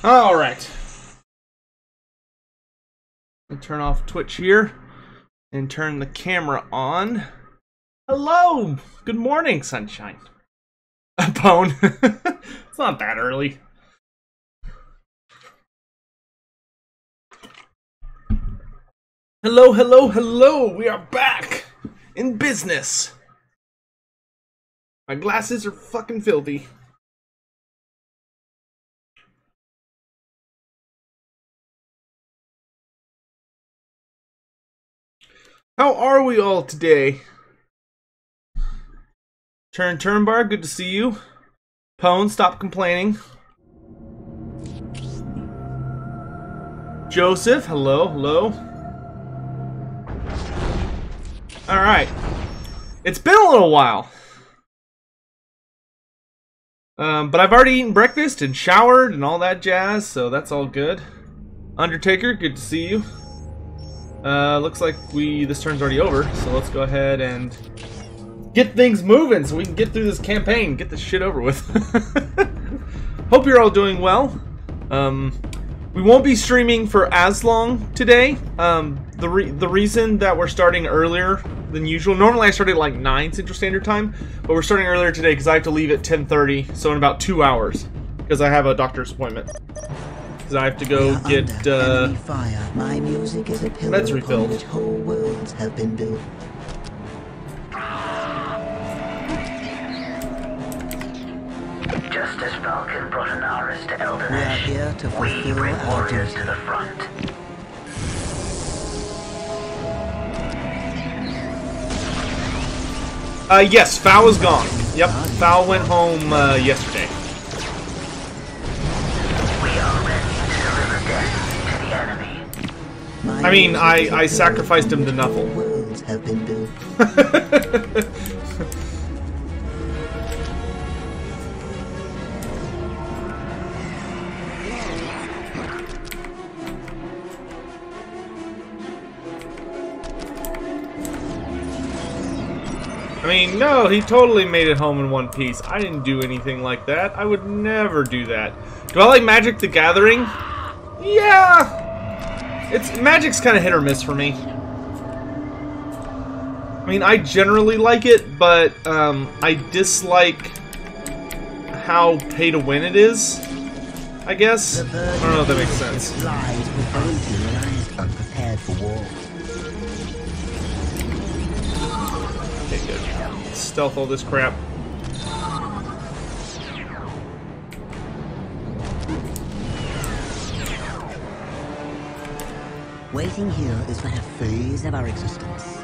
All right. I'll turn off Twitch here and turn the camera on. Hello. Good morning, sunshine. Pone. It's not that early. Hello, hello, hello. We are back in business. My glasses are fucking filthy. How are we all today? Turnbar, good to see you. Pone, stop complaining. Joseph, hello, hello. Alright. It's been a little while. But I've already eaten breakfast and showered and all that jazz, so that's all good. Undertaker, good to see you. Looks like this turn's already over, so let's go ahead and get things moving so we can get through this campaign, get this shit over with. Hope you're all doing well. We won't be streaming for as long today. The reason that we're starting earlier than usual, normally I start at like 9 Central Standard Time, but we're starting earlier today because I have to leave at 10:30, so in about 2 hours, because I have a doctor's appointment. Because I have to go get fire. My music is a meds refilled. Which whole worlds have been built. Just as Falcon brought Anaris to Eldar, We are here to fulfill bring our warriors duty. to the front. Yes, Foul is gone. Yep, Foul went home yesterday. We are ready to deliver death to the enemy. I mean, I sacrificed him to Nuffle. Worlds have been built. I mean, no, he totally made it home in one piece. I didn't do anything like that. I would never do that. Do I like Magic the Gathering? Yeah! Magic's kind of hit or miss for me. I mean, I generally like it, but I dislike how pay to win it is, I guess. I don't know if that makes sense. Lies with unrealized, unprepared for war. Okay, good. Stealth all this crap. Waiting here is but a phase of our existence.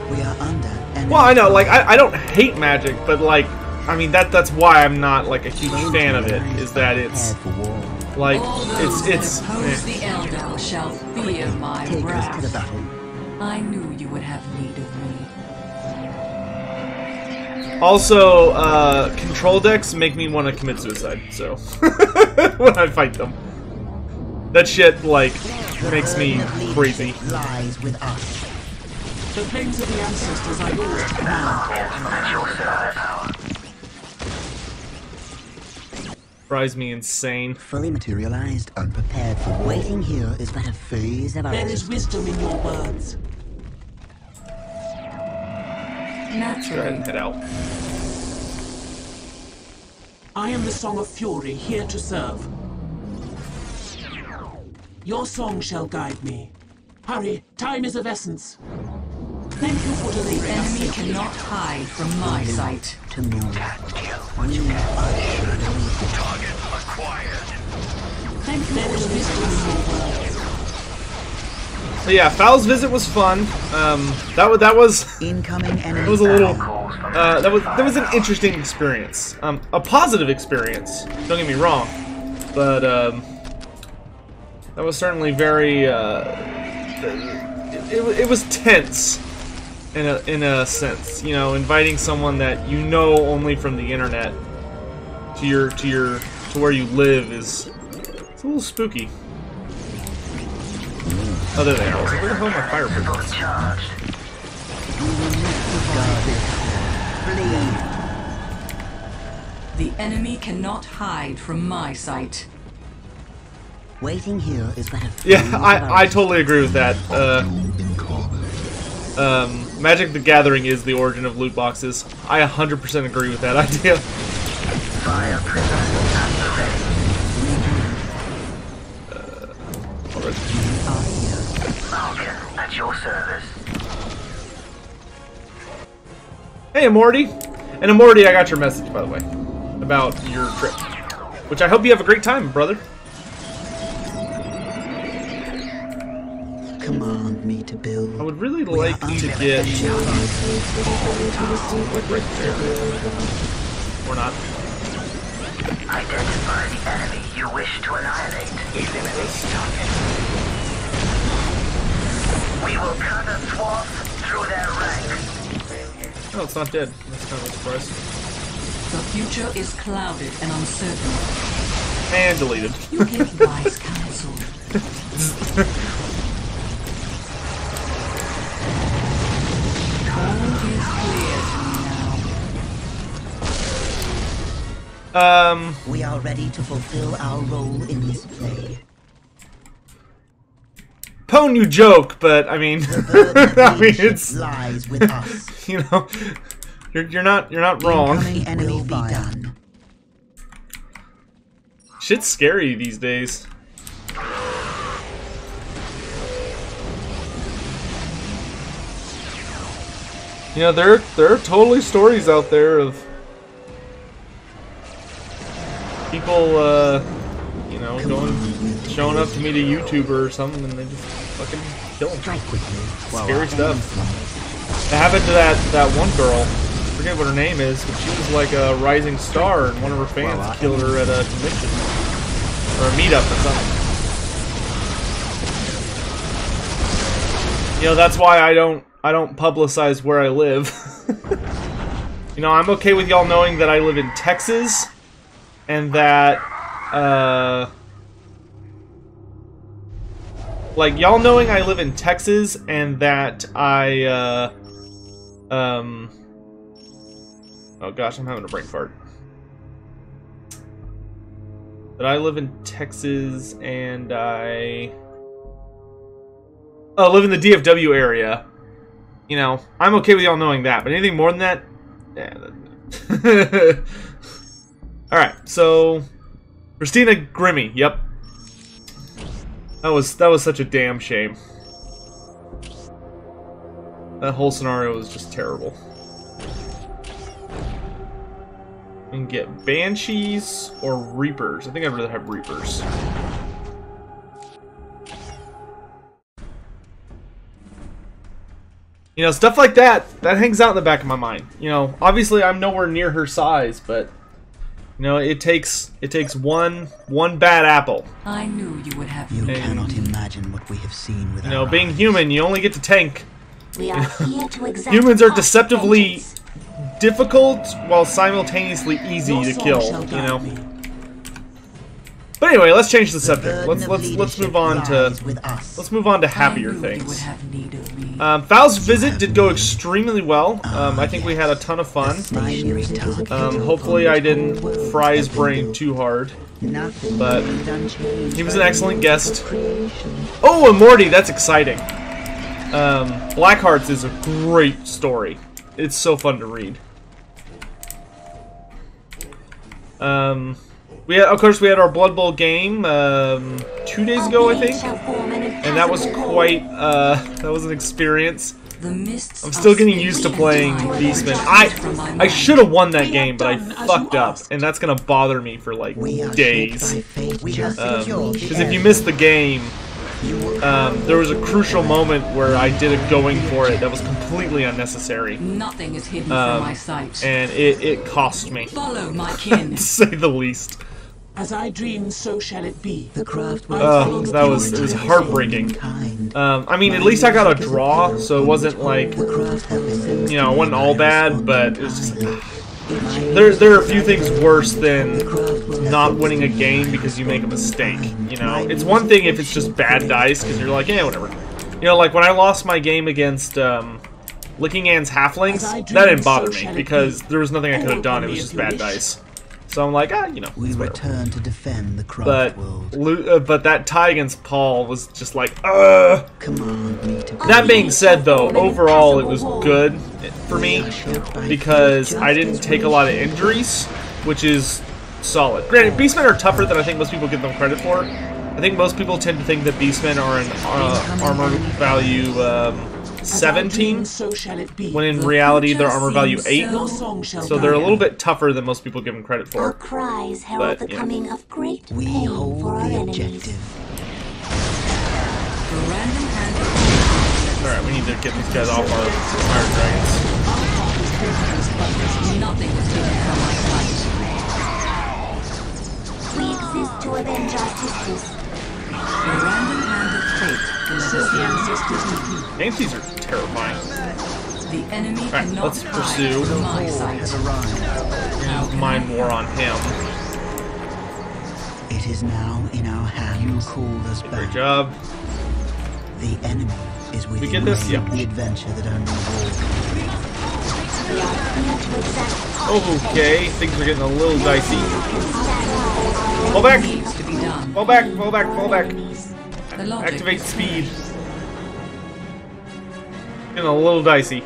We are under enemy. Well, I know, like, I don't hate Magic, but, like, I mean, that's why I'm not, like, a huge fan of it, is that it's, like, it's Oppose the Eldar shall fear my Take us to the wrath. battle. I knew you would have need of me. Also, control decks make me want to commit suicide, so, when I fight them. That shit, like, makes me crazy. Lies with us. The planes of the ancestors are yours to command. At your firepower. Drives me insane. Fully materialized, unprepared for war. Waiting here is but a phase of our There is existence. wisdom in your words. Let's go ahead and head out. I am the Song of Fury, here to serve. Your song shall guide me. Hurry, time is of essence. Thank you for delivering us. The enemy safely. cannot hide from my sight. To move. Target acquired. Thank you for the wisdom in your words. So yeah, Foul's visit was fun. That was Incoming enemy. It was a little, Calls from that was an interesting experience. A positive experience, don't get me wrong. But, that was certainly very, it was tense, in a sense. You know, inviting someone that you know only from the internet to where you live it's a little spooky. Oh, there they are. I was like, where the hell are my fire bullets? charged. We will not be guarded. The enemy cannot hide from my sight. Waiting here is but a phase Yeah, of I our totally agree with that. Magic the Gathering is the origin of loot boxes. I 100% agree with that idea. Fire prison at the ready. Falcon at your service. Hey, Amorty. And Amorty, I got your message, by the way, about your trip. Which I hope you have a great time, brother. command me to build. I would really like to get... like right there. Or not. Identify the enemy you wish to annihilate. Eliminate target. We will cut a swath through their ranks. Oh, it's not dead. That's kind of a surprise. The future is clouded and uncertain. And deleted. You give wise counsel. All is clear to me now. We are ready to fulfill our role in this play. Pone, you joke, but I mean, The burden of I mean, leadership it's, lies with us. you know, you're not wrong. Incoming enemy fire. Shit's scary these days. You know, there are totally stories out there of people, you know, showing up to meet a YouTuber or something, and they just fucking kill them. Strike with me. Scary stuff. It happened to that one girl. I forget what her name is, but she was like a rising star, and one of her fans killed her at a convention or a meetup or something. You know, that's why I don't publicize where I live. You know, I'm okay with y'all knowing that I live in Texas, and that like y'all knowing I live in Texas, and that I oh gosh, I'm having a brain fart. That I live in Texas, and I live in the DFW area. You know, I'm okay with y'all knowing that, but anything more than that, yeah. All right, so Christina Grimmie, yep. That was such a damn shame. That whole scenario was just terrible. We can get Banshees or Reapers. I think I'd rather have Reapers. You know, stuff like that hangs out in the back of my mind. You know, obviously I'm nowhere near her size, but you know, it takes one bad apple. I knew you would have You me. cannot imagine what we have seen with You know, our being eyes. human, you only get to tank. We are here to exact Humans are our deceptively vengeance. difficult while simultaneously easy Your to soul kill. shall You guide know. me. But anyway, let's change the The subject. burden of Let's leadership move on to lies with us. let's move on to happier I knew you would things. have need of me. Val's visit did go extremely well. I think we had a ton of fun. Stationary target. Hopefully I didn't fry his brain too hard. Nothing but remains unchanged he was by an excellent the guest. creation. Oh, and Morty, that's exciting. Blackhearts is a great story. It's so fun to read. Of course, we had our Blood Bowl game 2 days ago, I think, and that was quite that was an experience. The mists I'm still of getting sleep used to and playing time Beastman. retreat from my I mind. should have won that We game, have but I done as fucked you up, asked. and that's gonna bother me for like We are days. shaped by fate. We have secured the Because if you end. missed the game, You will there was a crucial moment where I did a going for it that was completely unnecessary, Nothing is hidden from my sight. and it cost me, Follow my kin. to say the least. As I dream, so shall it be. The craft will It was heartbreaking. kind. I mean, at least I got a draw, so it wasn't like, The craft have you know, it wasn't all bad, but it was just, there are a few things worse than not winning a game because you make a mistake, you know? It's one thing if it's just bad dice, because you're like, yeah, whatever. You know, like when I lost my game against Licking Ann's halflings, As I that dreamed, didn't bother so me shall it because be. there was nothing I could have All done. It upon was me just as you bad wish. dice. So I'm like, you know. We it's whatever. return to defend the But craft world. but that tie against Paul was just like, ugh. Command me to That being said, though, overall it was good for me because I didn't take a lot of injuries, which is solid. Granted, Beastmen are tougher than I think most people give them credit for. I think most people tend to think that Beastmen are an armor value 17, So shall it be. when in reality they're armor value 8. Your song shall So they're a guide little me. bit tougher than most people give them credit Our for. cries herald But, the you know. coming of great We pain hold for our the enemies. objective. The random hand Alright, we need to get these guys off our Iron Dragons. nothing was hidden from my sight. We exist to avenge our sisters. The random hand of fate delivers The ancestors with you. Nancy's are terrifying. the enemy Alright, cannot let's hide pursue. from my Has sight. arrived. Use Mind War on him. It is now in our hands. You called us Great back. job. The enemy is within get this? range Yeah. of the adventure that only war. We are here to exact Okay, things are getting a little dicey. stand Pull back! Needs to be done. Fall back, fall back, fall back. enemies. The logic Activate is speed. Getting a little dicey.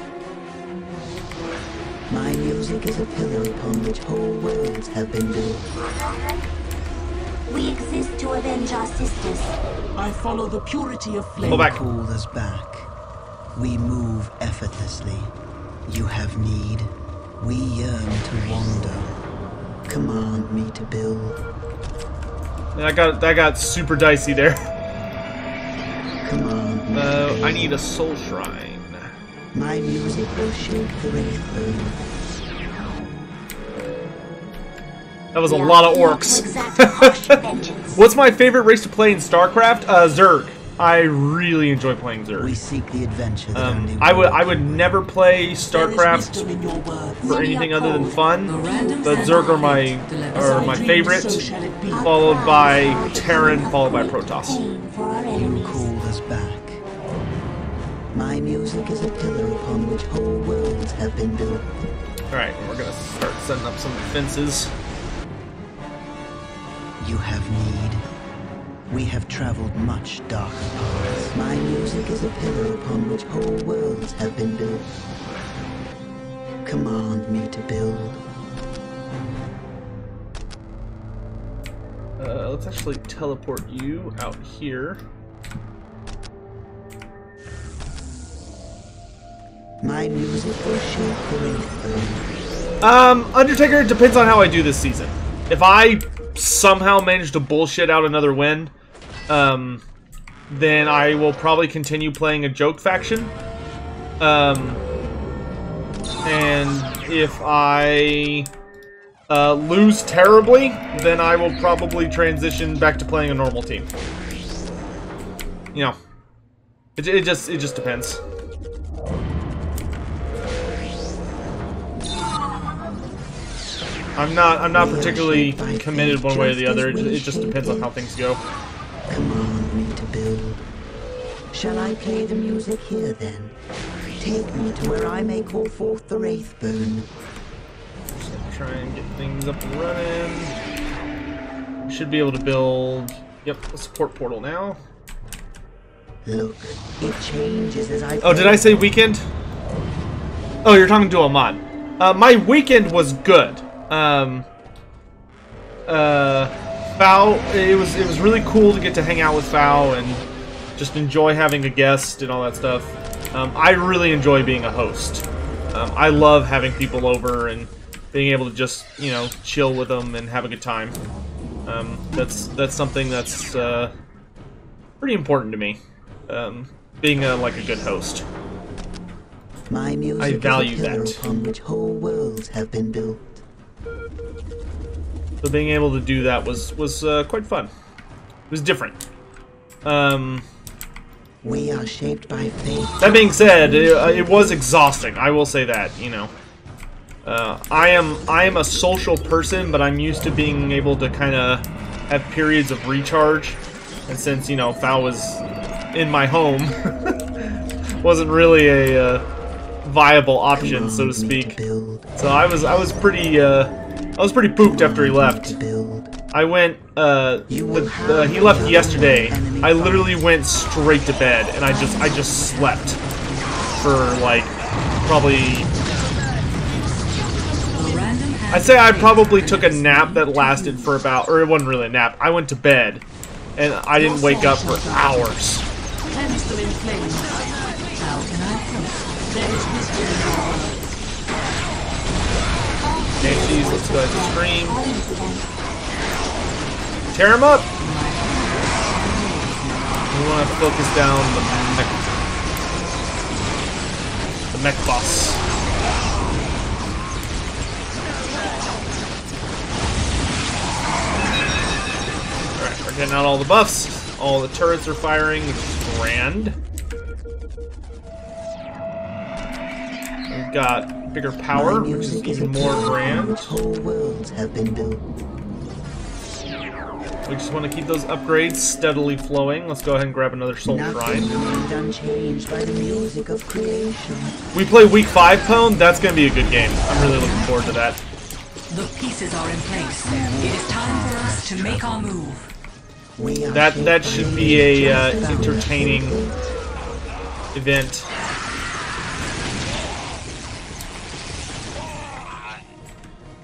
My music is a pillar upon which whole worlds have been built. We exist to avenge our sisters. I follow the purity of flame. Pull back. Called us back. We move effortlessly. You have need. We yearn to wander. Command me to build. That got super dicey there. Command me. I need a soul shrine. My music will shake the wraith. That was a We are lot of here to orcs. exact harsh vengeance. What's my favorite race to play in StarCraft? Zerg. I really enjoy playing We Zerg. seek the adventure that only I would never play There is StarCraft wisdom in your words. for anything other than fun, The random but hand Zerg are of my fate delivers my Dream, favorite, so shall it be. followed by Terran, followed by Protoss. Pain for our You enemies. called us back. My music is a pillar upon which whole worlds have been built. All right, we're gonna start setting up some defenses. You have need. We have traveled much darker paths. My music is a pillar upon which whole worlds have been built. Command me to build. Let's actually teleport you out here. My music will shake the wraith. Undertaker, it depends on how I do this season. If I somehow manage to bullshit out another win, then I will probably continue playing a joke faction. And if I lose terribly, then I will probably transition back to playing a normal team. You know, it just depends. I'm not particularly committed one way or the other. It just depends on how things go. Command me to build. Shall I play the music here then? Take me to where I may call forth the Wraithbone. Try and get things up and running. Should be able to build. Yep, a support portal now. Look, it changes as I. Oh, did I say weekend? Oh, you're talking to Ahmad. My weekend was good. Fao, it was really cool to get to hang out with Fao and just enjoy having a guest and all that stuff. I really enjoy being a host. I love having people over and being able to just, you know, chill with them and have a good time. That's something that's pretty important to me. Being like a good host. My music I value is a pillar that. upon which whole worlds have been built. So being able to do that was quite fun. It was different. We are shaped by fate. That being said, it was exhausting. I will say that. You know, I am a social person, but I'm used to being able to kind of have periods of recharge. And since, you know, Fao was in my home, wasn't really a viable option, so to speak. So I was pretty pooped after he left. I went he left yesterday. I literally went straight to bed and I just slept for like probably, I'd say I probably took a nap that lasted for about, or it wasn't really a nap. I went to bed and I didn't wake up for hours. Banshees, let's go ahead and scream. Tear him up! We want to focus down the mech boss. Alright, we're getting out all the buffs. All the turrets are firing, which is grand. We've got bigger power, which is even more grand. Whole worlds have been built. We just want to keep those upgrades steadily flowing. Let's go ahead and grab another soul shrine. Unchanged by the music of creation. We play week 5, Pone. That's going to be a good game. I'm really looking forward to that. The pieces are in place. It is time for us to make our move. That should be a entertaining event.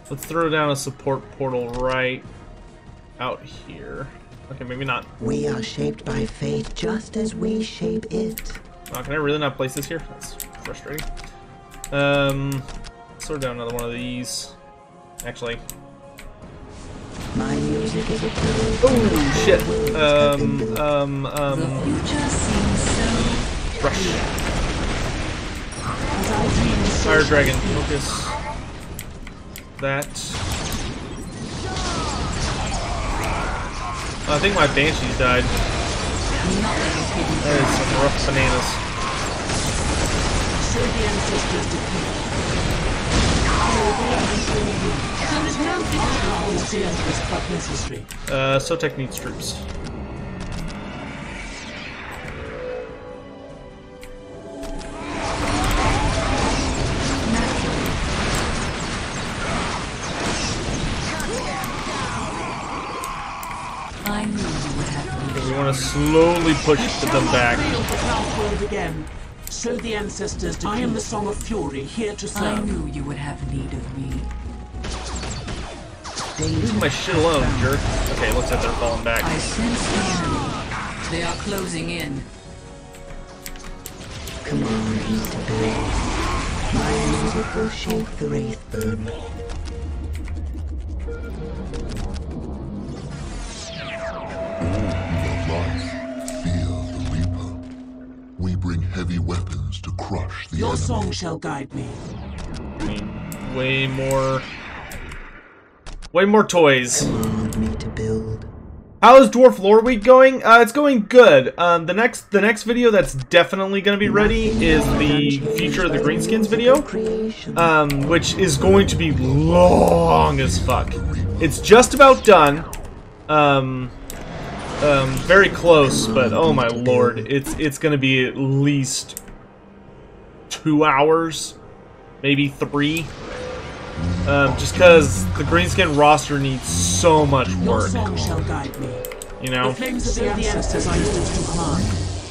Let's throw down a support portal right out here. Okay, maybe not. We are shaped by fate just as we shape it. Oh, can I really not place this here? That's frustrating. Let's throw down another one of these. Actually. My music is a Oh shit. The future seems so Rush. Fire Dragon, focus. That. I think my Banshees died. That is some rough bananas. Sotek needs troops. I knew you would have We want to slowly push them back. Show the ancestors I am the Song of Fury, here to serve. I knew you would have need of me. Leave my shit alone, jerk. Okay, looks like they're falling back. I sense the enemy. They are closing in. Come on, eat a bit. My music will shake the Wraithburn. We bring heavy weapons to crush the Your enemy. song shall guide me. I mean, way more toys. Command me to build. How is Dwarf Lore Week going? It's going good. The next video that's definitely going to be ready is the Future of the Greenskins video, which is going to be long as fuck. It's just about done. Very close, but oh my lord, it's gonna be at least 2 hours, maybe 3. Just because the Greenskin roster needs so much Your work, song shall guide me. you know. The flames of the ancestors are yours to command.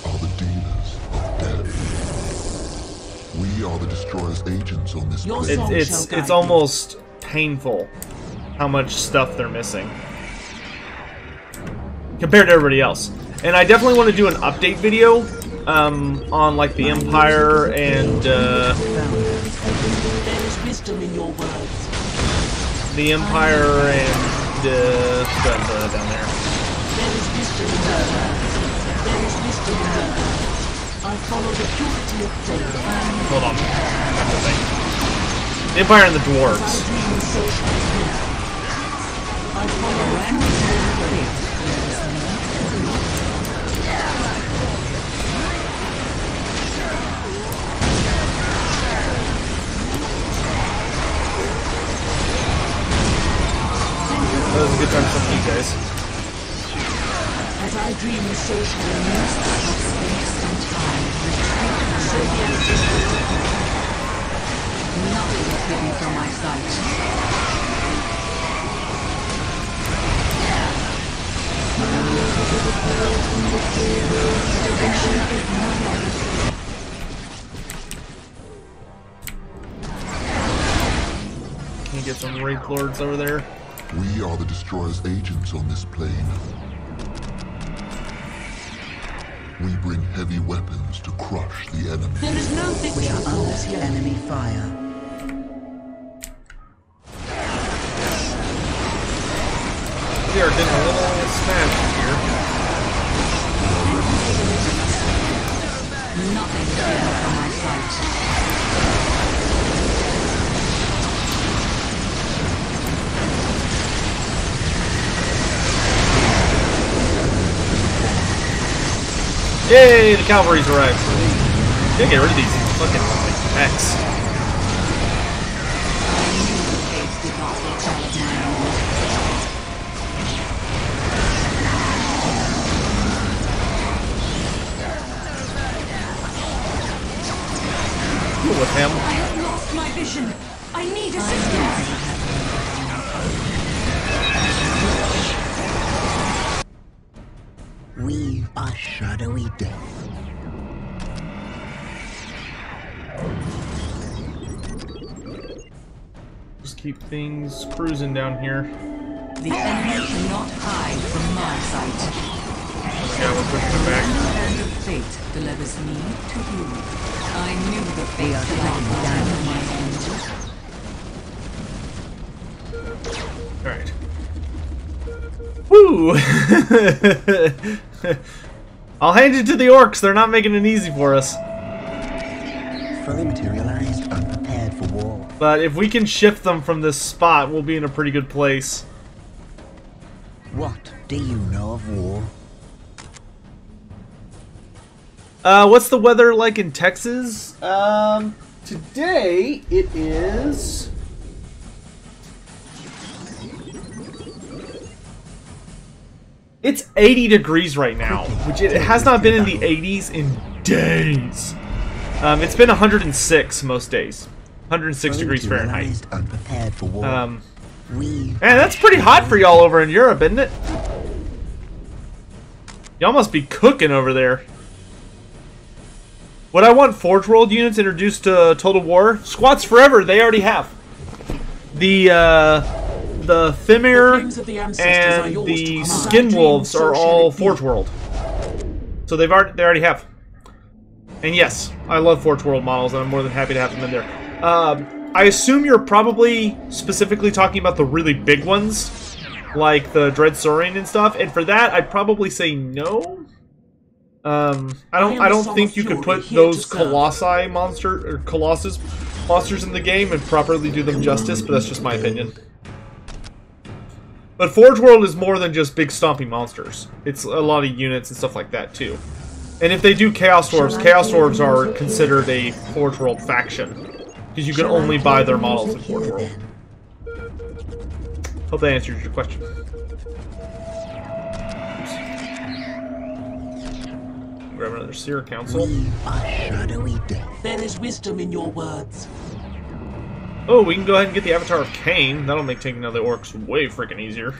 Are the dealers of death. We are the destroyer's agents on this Your planet. song It's shall guide almost painful how much stuff they're missing compared to everybody else. And I definitely want to do an update video on like the Empire and There is wisdom in your words. the Empire and down there. There is wisdom in your words. There is wisdom in your words. I follow the purity of faith. Hold on. That's the thing. The Empire and the dwarves. Dream so shall be. I follow the purity of faith. That was a good time for you guys. As I dream, so shall I. Space and time retreat. Nothing is hidden from my sight. Can you get some Wraith Lords over there? We are the Destroyer's agents on this plane. We bring heavy weapons to crush the enemy. There is no We victory are cause under here. enemy fire. We are getting a little smashed here. Nothing is hidden from my sight. Yay, the cavalry's arrived. Gotta get rid of these fucking mechs. Haste did not return of my own. Cool with him. I have lost my vision. I need assistance. We are shadowy death. Just keep things cruising down here. The enemy cannot hide from my sight. Yeah, we're pushing it back. The hand of fate delivers me to you. I knew the fate that I Alright. Woo! I'll hand it to the orcs. They're not making it easy for us. Fully materialized, unprepared for war. But if we can shift them from this spot, we'll be in a pretty good place. What do you know of war? What's the weather like in Texas? Today it is... It's 80 degrees right now, which it has not been in the 80s in days. It's been 106 most days. 106 degrees Fahrenheit. Materialized, unprepared for war. We Man, that's pretty hot for y'all over in Europe, isn't it? Y'all must be cooking over there. Would I want Forge World units introduced to Total War? Squats Forever, they already have. The Thimir and the Skin Wolves are all Forge World. So they already have. And yes, I love Forge World models, and I'm more than happy to have them in there. I assume you're probably specifically talking about the really big ones, like the Dread Saurian and stuff. And for that, I'd probably say no. I don't think you could put those Colossi Colossus monsters in the game and properly do them justice, but that's just my opinion. But Forge World is more than just big stomping monsters. It's a lot of units and stuff like that too. And if they do Chaos Dwarves are considered a Forge World faction. Because you can only buy their models in Forge World. Hope that answers your question. Oops. Grab another Seer Council. We are shadowy death. There is wisdom in your words. Oh, we can go ahead and get the Avatar of Cain. That'll make taking out the orcs way freaking easier.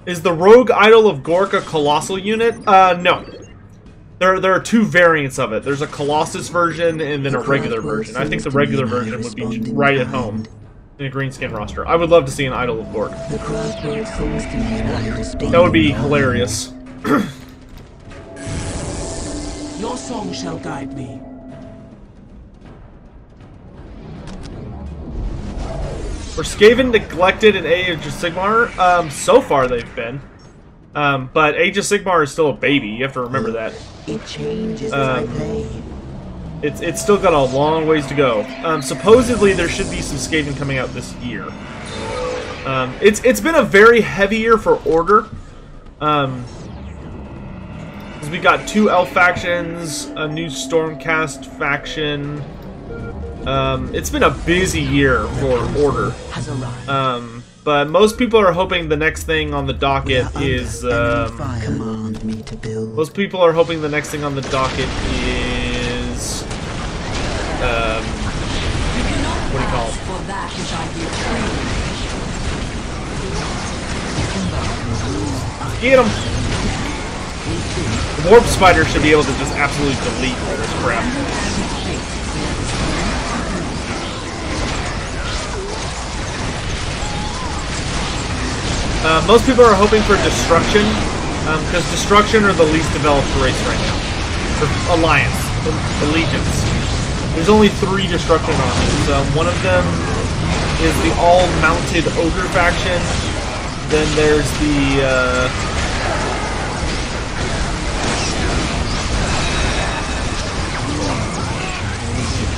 Is the Rogue Idol of Gork a Colossal unit? No. There are two variants of it. There's a Colossus version and then a regular version. I think the regular version would be right at home in a green skin roster. I would love to see an Idol of Gork. The crossroads seems to be an understatement. That would be hilarious. Your song shall guide me. Were Skaven neglected in Age of Sigmar? So far they've been. But Age of Sigmar is still a baby. You have to remember that. It changes as I play. It's still got a long ways to go. Supposedly there should be some Skaven coming out this year. It's been a very heavy year for Order. Because we got 2 Elf factions, a new Stormcast faction. It's been a busy year for Order. Has arrived. But most people are hoping the next thing on the docket is Command me. to build. Most people are hoping the next thing on the docket is, what do you call it? For that which I give freely. Get him! The warp spider should be able to just absolutely delete all this crap. Most people are hoping for destruction, because destruction are the least developed race right now. For Alliance, Allegiance. There's only 3 destruction armies. One of them is the all-mounted ogre faction. Then there's the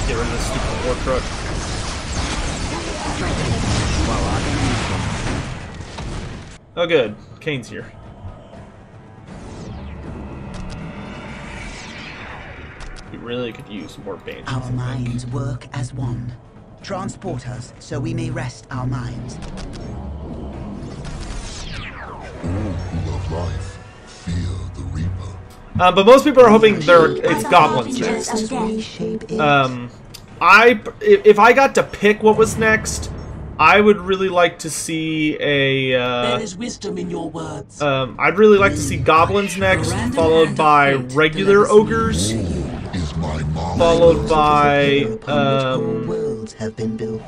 get rid of this stupid war truck. Oh good, Kane's here. We really could use more banshees. Our minds work as one. Transport us so we may rest our minds. All who love life fear the Reaper. But most people are hoping it's goblins next. If I got to pick what was next, I would really like to see a. There is wisdom in your words. I'd really like to see goblins next, followed by regular ogres, followed by Worlds have been built.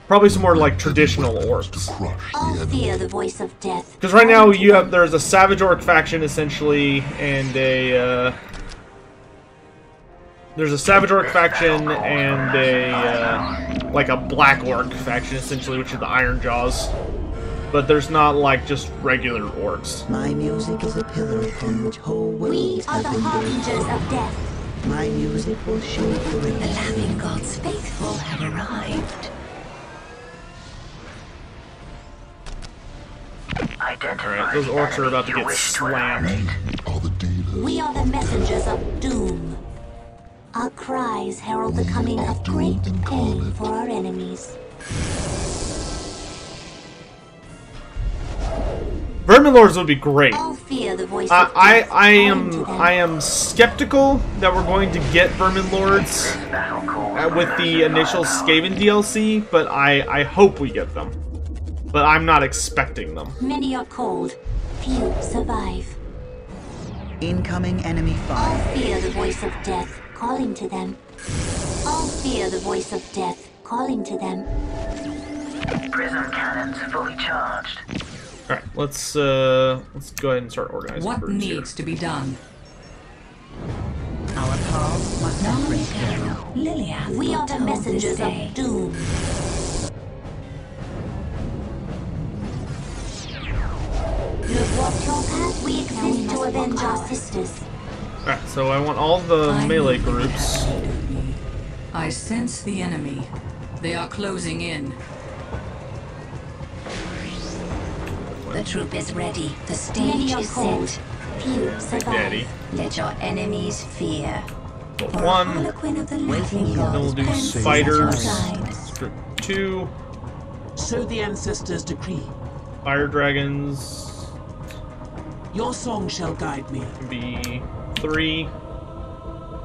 probably some more like traditional orcs. All fear the voice of death. Because right now there's a savage orc faction essentially, and a there's a savage orc faction and a like a black orc faction essentially, which are the Iron Jaws. But there's not like just regular orcs. My music is a pillar upon which whole We worlds are have the been harbingers built. of death. My music will shape the The race. Laughing God's faithful have arrived. Alright, those orcs are about to get slammed. Are the dealers. We are the messengers of doom. Our cries herald the coming of great pain for our enemies. Vermin Lords would be great. All fear the voice of death. I am skeptical that we're going to get Vermin Lords with the initial Skaven DLC, but I hope we get them. But I'm not expecting them. Many are cold, few survive. Incoming enemy All fire. fear the voice of death, calling to them. All fear the voice of death, calling to them. Prism cannons fully charged. All right, let's go ahead and start organizing. What groups here. needs to be done? Our paths must separate here. Liliath We are the foretold this messengers day. of doom. You have walked your path, we exist to avenge our sisters. All right, so I want all the I melee need groups. I sense the enemy. They are closing in. The troop is ready. The Many stage are is cold, set. few Daddy. survive. Let your enemies fear. Group For a 1, harlequin of the Waiting laughing here. then we'll gods do dances at your spiders. side. Group 2, So the ancestors decree. fire dragons. Your song shall guide me. Can be 3,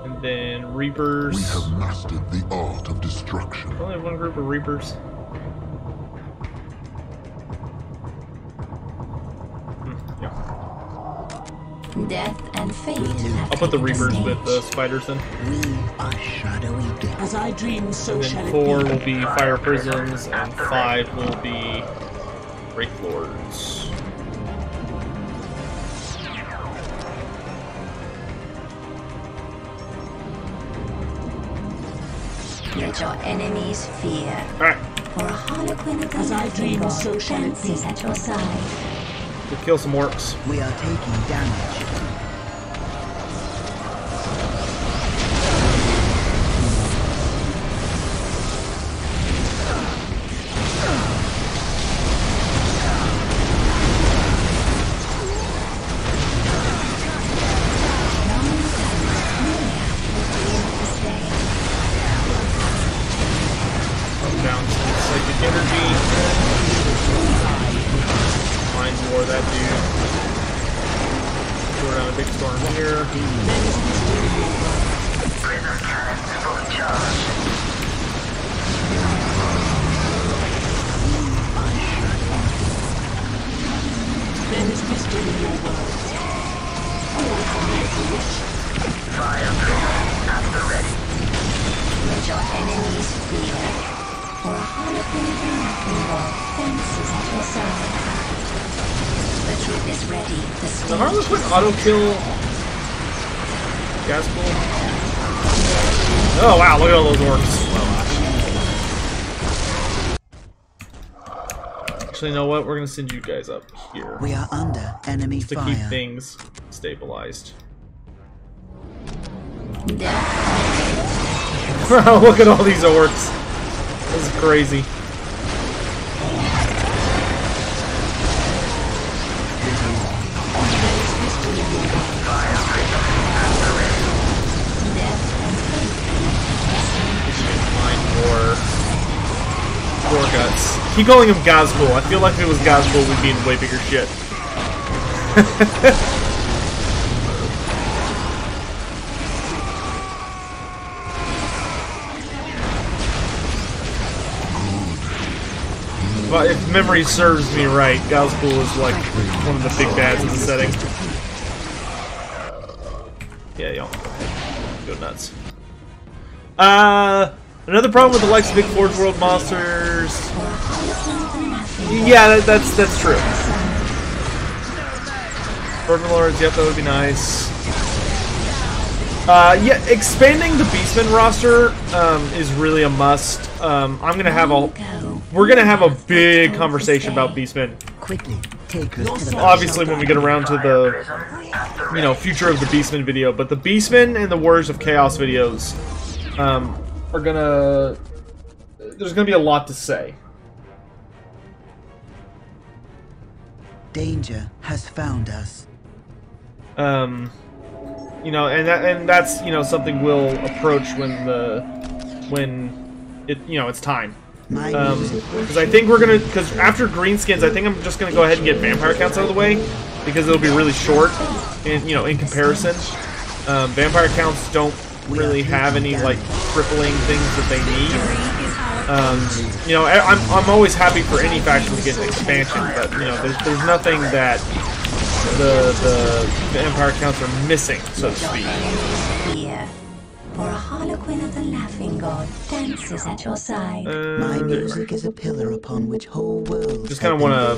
and then We reapers. have mastered the art of destruction. Only have one group of reapers. Yeah. Death and fate have I'll put the taken reapers stage. with the spiders in. We are shadowy death. As I dream, so And shall then it 4 be. will be fire prisms, and 5 will be break lords. Let your enemies fear. Alright, For a harlequin of the As I laughing dream, gods so shall it be. dances at your side. we'll kill some orcs. We are taking damage. Down some psychic energy. Prism cannons fully charged. There is wisdom in your words. All from your wish. Fire prism at the ready. Let your enemies fear. For a harlequin of the laughing god dances at your side. The troop is ready. The The stage Harlequin auto kill gas pool. Oh wow, look at all those orcs. Actually, you know what? We're gonna send you guys up here We are under enemy just to fire. keep things stabilized. death. Look at all these orcs. This is crazy. Gore guts. Keep calling him Gazgul. I feel like if it was Gazgul, we'd be in way bigger shit. But if memory serves me right, Gazgul is like one of the big bads in the setting. Yeah, y'all. Go nuts. Another problem with the likes of big Forge World monsters. Yeah, that's true. Urban Lords, yep, that would be nice. Yeah, expanding the Beastman roster is really a must. We're gonna have a big conversation about Beastmen. Quickly, take us to the Obviously, when we get around to the, future of the Beastmen video, but the Beastmen and the Warriors of Chaos videos, are gonna. There's gonna be a lot to say. danger has found us. And that's something we'll approach when it's time. Because I think because after Greenskins, I think I'm just gonna go ahead and get vampire counts out of the way because it'll be really short, in comparison. Vampire counts don't really have any like crippling things that they need. I'm always happy for any faction to get an expansion, but there's nothing that the vampire counts are missing, so to speak. Fear. For a harlequin of the laughing god dances at your side. My music is a pillar upon which whole worlds. Just kind of want to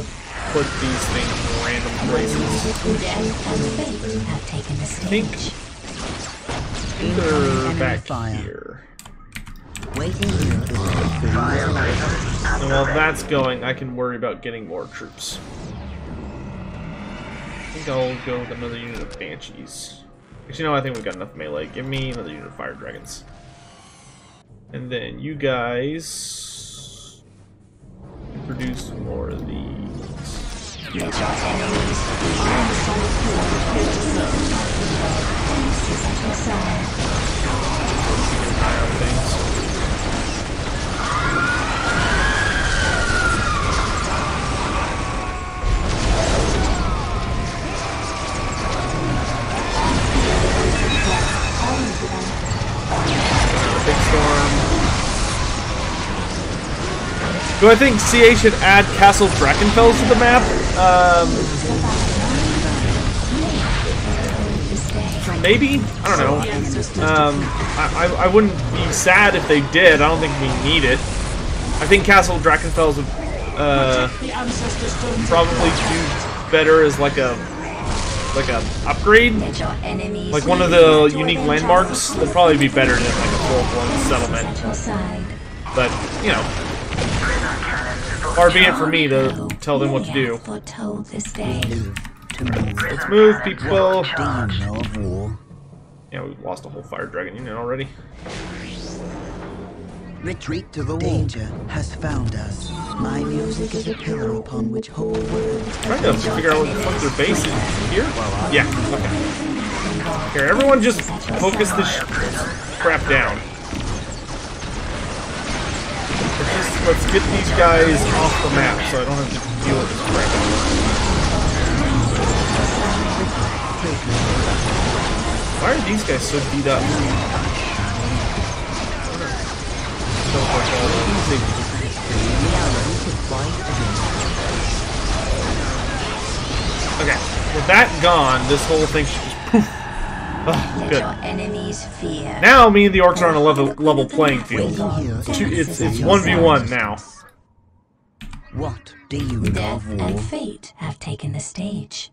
put these things in random places. Death and fate have taken the I think stage. they're back fire. here. Waiting here is And while that's going, I can worry about getting more troops. I think I'll go with another unit of Banshees. Actually, no, I think we've got enough melee. Give me another unit of Fire Dragons. And then you guys produce more of these. Let your enemies fear. Dances at your side. Things. Big storm. Do I think CA should add Castle Drachenfels to the map? Maybe? I don't know. I wouldn't be sad if they did. I don't think we need it. I think Castle Drachenfels would probably do better as like a upgrade. Like one of the unique landmarks will probably be better than like a full-blown settlement. But, far be it for me to tell them what to do. Let's move, people. Yeah, we lost a whole fire dragon unit already. retreat to the danger has found us. My music is a pillar upon which whole worlds. I'm trying to figure out where the fuck their base is. Here? Yeah, okay. Here, everyone just focus this crap down. Let's get these guys off the map so I don't have to deal with this crap. Why are these guys so beat up? Okay, with that gone, this whole thing should just poof. Oh, good. Enemies fear. Now me and the orcs are on a level playing field. It's 1v1 now. What do you know Death of war? and fate have taken the stage.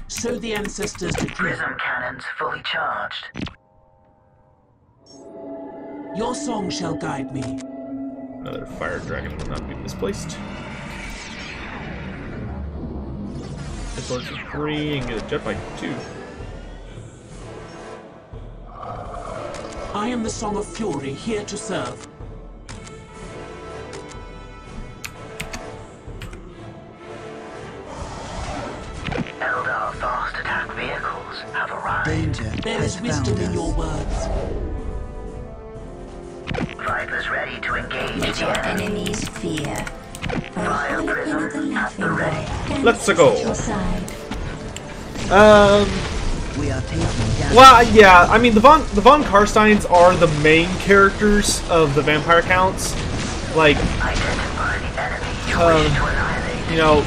So the ancestors decree. Prism cannons fully charged. Your song shall guide me. Another fire dragon will not be misplaced. Hit points for 3 and get a jet bike for 2. I am the Song of Fury, here to serve. Eldar fast attack vehicles have arrived. Danger There has is wisdom found in your us. words. Vipers ready to engage Let the your enemy. enemies fear. For a Fire harlequin of the prism at the laughing ready. well. Let's dances go. at your side. We are taking damage. Well, yeah, I mean, the Von Karsteins are the main characters of the vampire counts. Like, Identify the enemy you wish to annihilate. you know,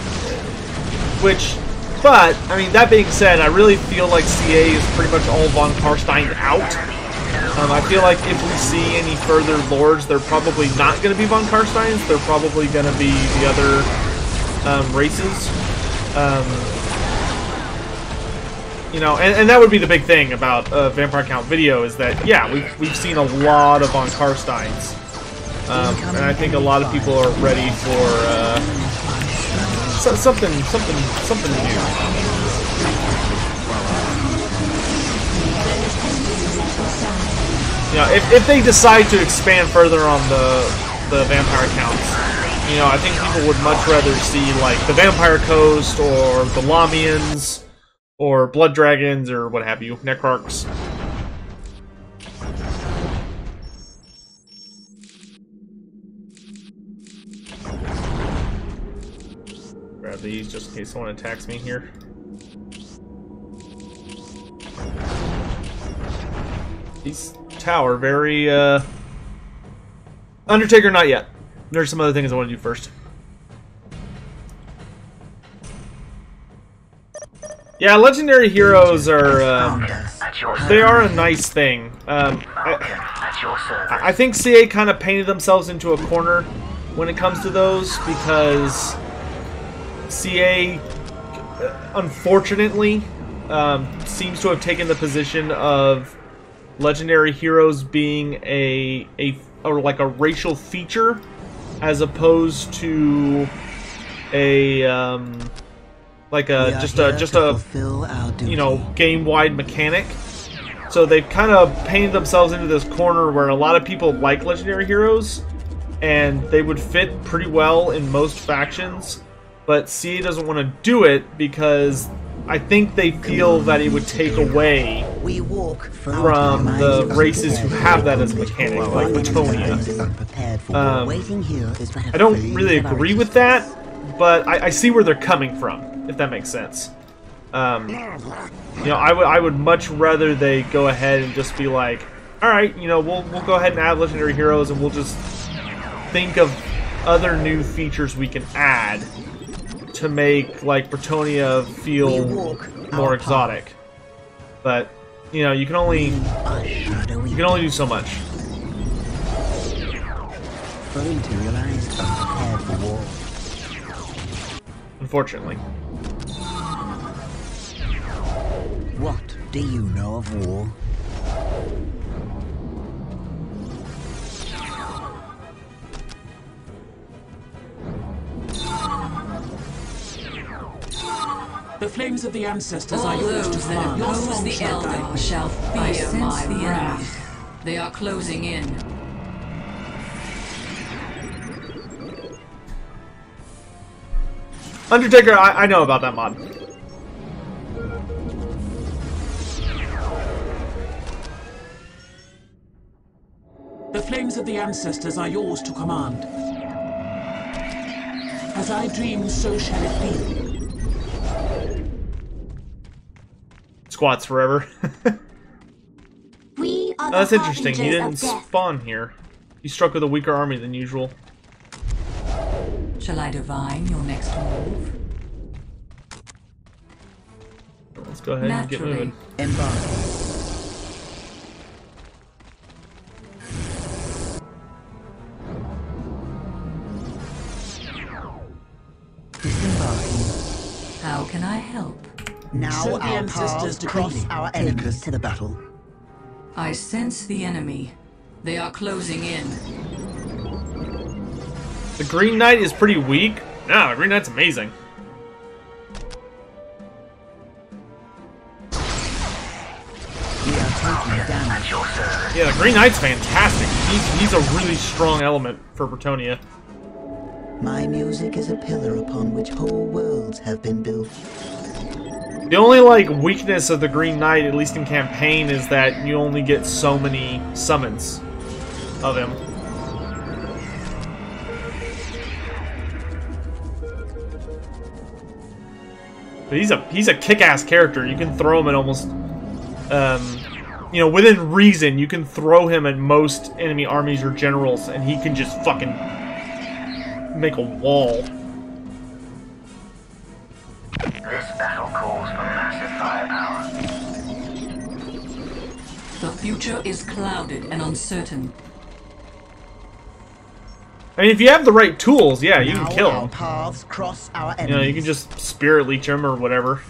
but, I mean, that being said, I really feel like CA is pretty much all Von Karstein out. I feel like if we see any further lords, they're probably not going to be Von Karsteins. They're probably going to be the other races. You know, and that would be the big thing about Vampire Count video is that, yeah, we've seen a lot of Von Karsteins. And I think a lot of people are ready for something new. You know, if they decide to expand further on the vampire counts, you know, I think people would much rather see like the Vampire Coast or the Lamians or Blood Dragons or what have you, Necrarchs. Grab these just in case someone attacks me here. These tower very Undertaker not yet. There's some other things I want to do first. Yeah, legendary heroes are At your they are a service. nice thing. Falcon at your service. I think CA kind of painted themselves into a corner when it comes to those because CA, unfortunately, seems to have taken the position of legendary heroes being like a racial feature as opposed to a just a you know, game-wide mechanic. So they've kind of painted themselves into this corner where a lot of people like legendary heroes and they would fit pretty well in most factions, but CA doesn't want to do it because I think they feel that it would take away from the races who have that as a mechanic, like Bretonia. I don't really agree with that, but I see where they're coming from, if that makes sense. You know, I would much rather they go ahead and just be like, all right, you know, we'll go ahead and add legendary heroes, and we'll just think of other new features we can add to make like Bretonia feel more exotic. But you know, you can only do so much. Unfortunately. What do you know of war? The flames of the ancestors are All yours to those that command. Your oppose song the shall guide Eldar me. shall I fear sense my the wrath. enemies. They are closing in. Undertaker, I know about that mod. The flames of the ancestors are yours to command. As I dream, so shall it be. Squats forever. are That's the interesting. He harbingers didn't of death. spawn here. He struck with a weaker army than usual. Shall I divine your next move? Let's go ahead and get Naturally. moving. Embark. Disembarking. How can I help? Now So the our ancestors paths decree cross me. our enemies to the battle. I sense the enemy. They are closing in. The Green Knight is pretty weak. No, the Green Knight's amazing. We are taking damage. At your service. Yeah, the Green Knight's fantastic. He's a really strong element for Bretonia. My music is a pillar upon which whole worlds have been built. The only, like, weakness of the Green Knight, at least in campaign, is that you only get so many summons of him. But he's a kick-ass character. You can throw him at almost, you know, within reason, you can throw him at most enemy armies or generals, and he can just fucking make a wall. This battle calls for massive firepower. The future is clouded and uncertain. I mean, if you have the right tools, yeah, you can Now kill our him. paths cross our enemies. You know, you can just spirit leech him or whatever.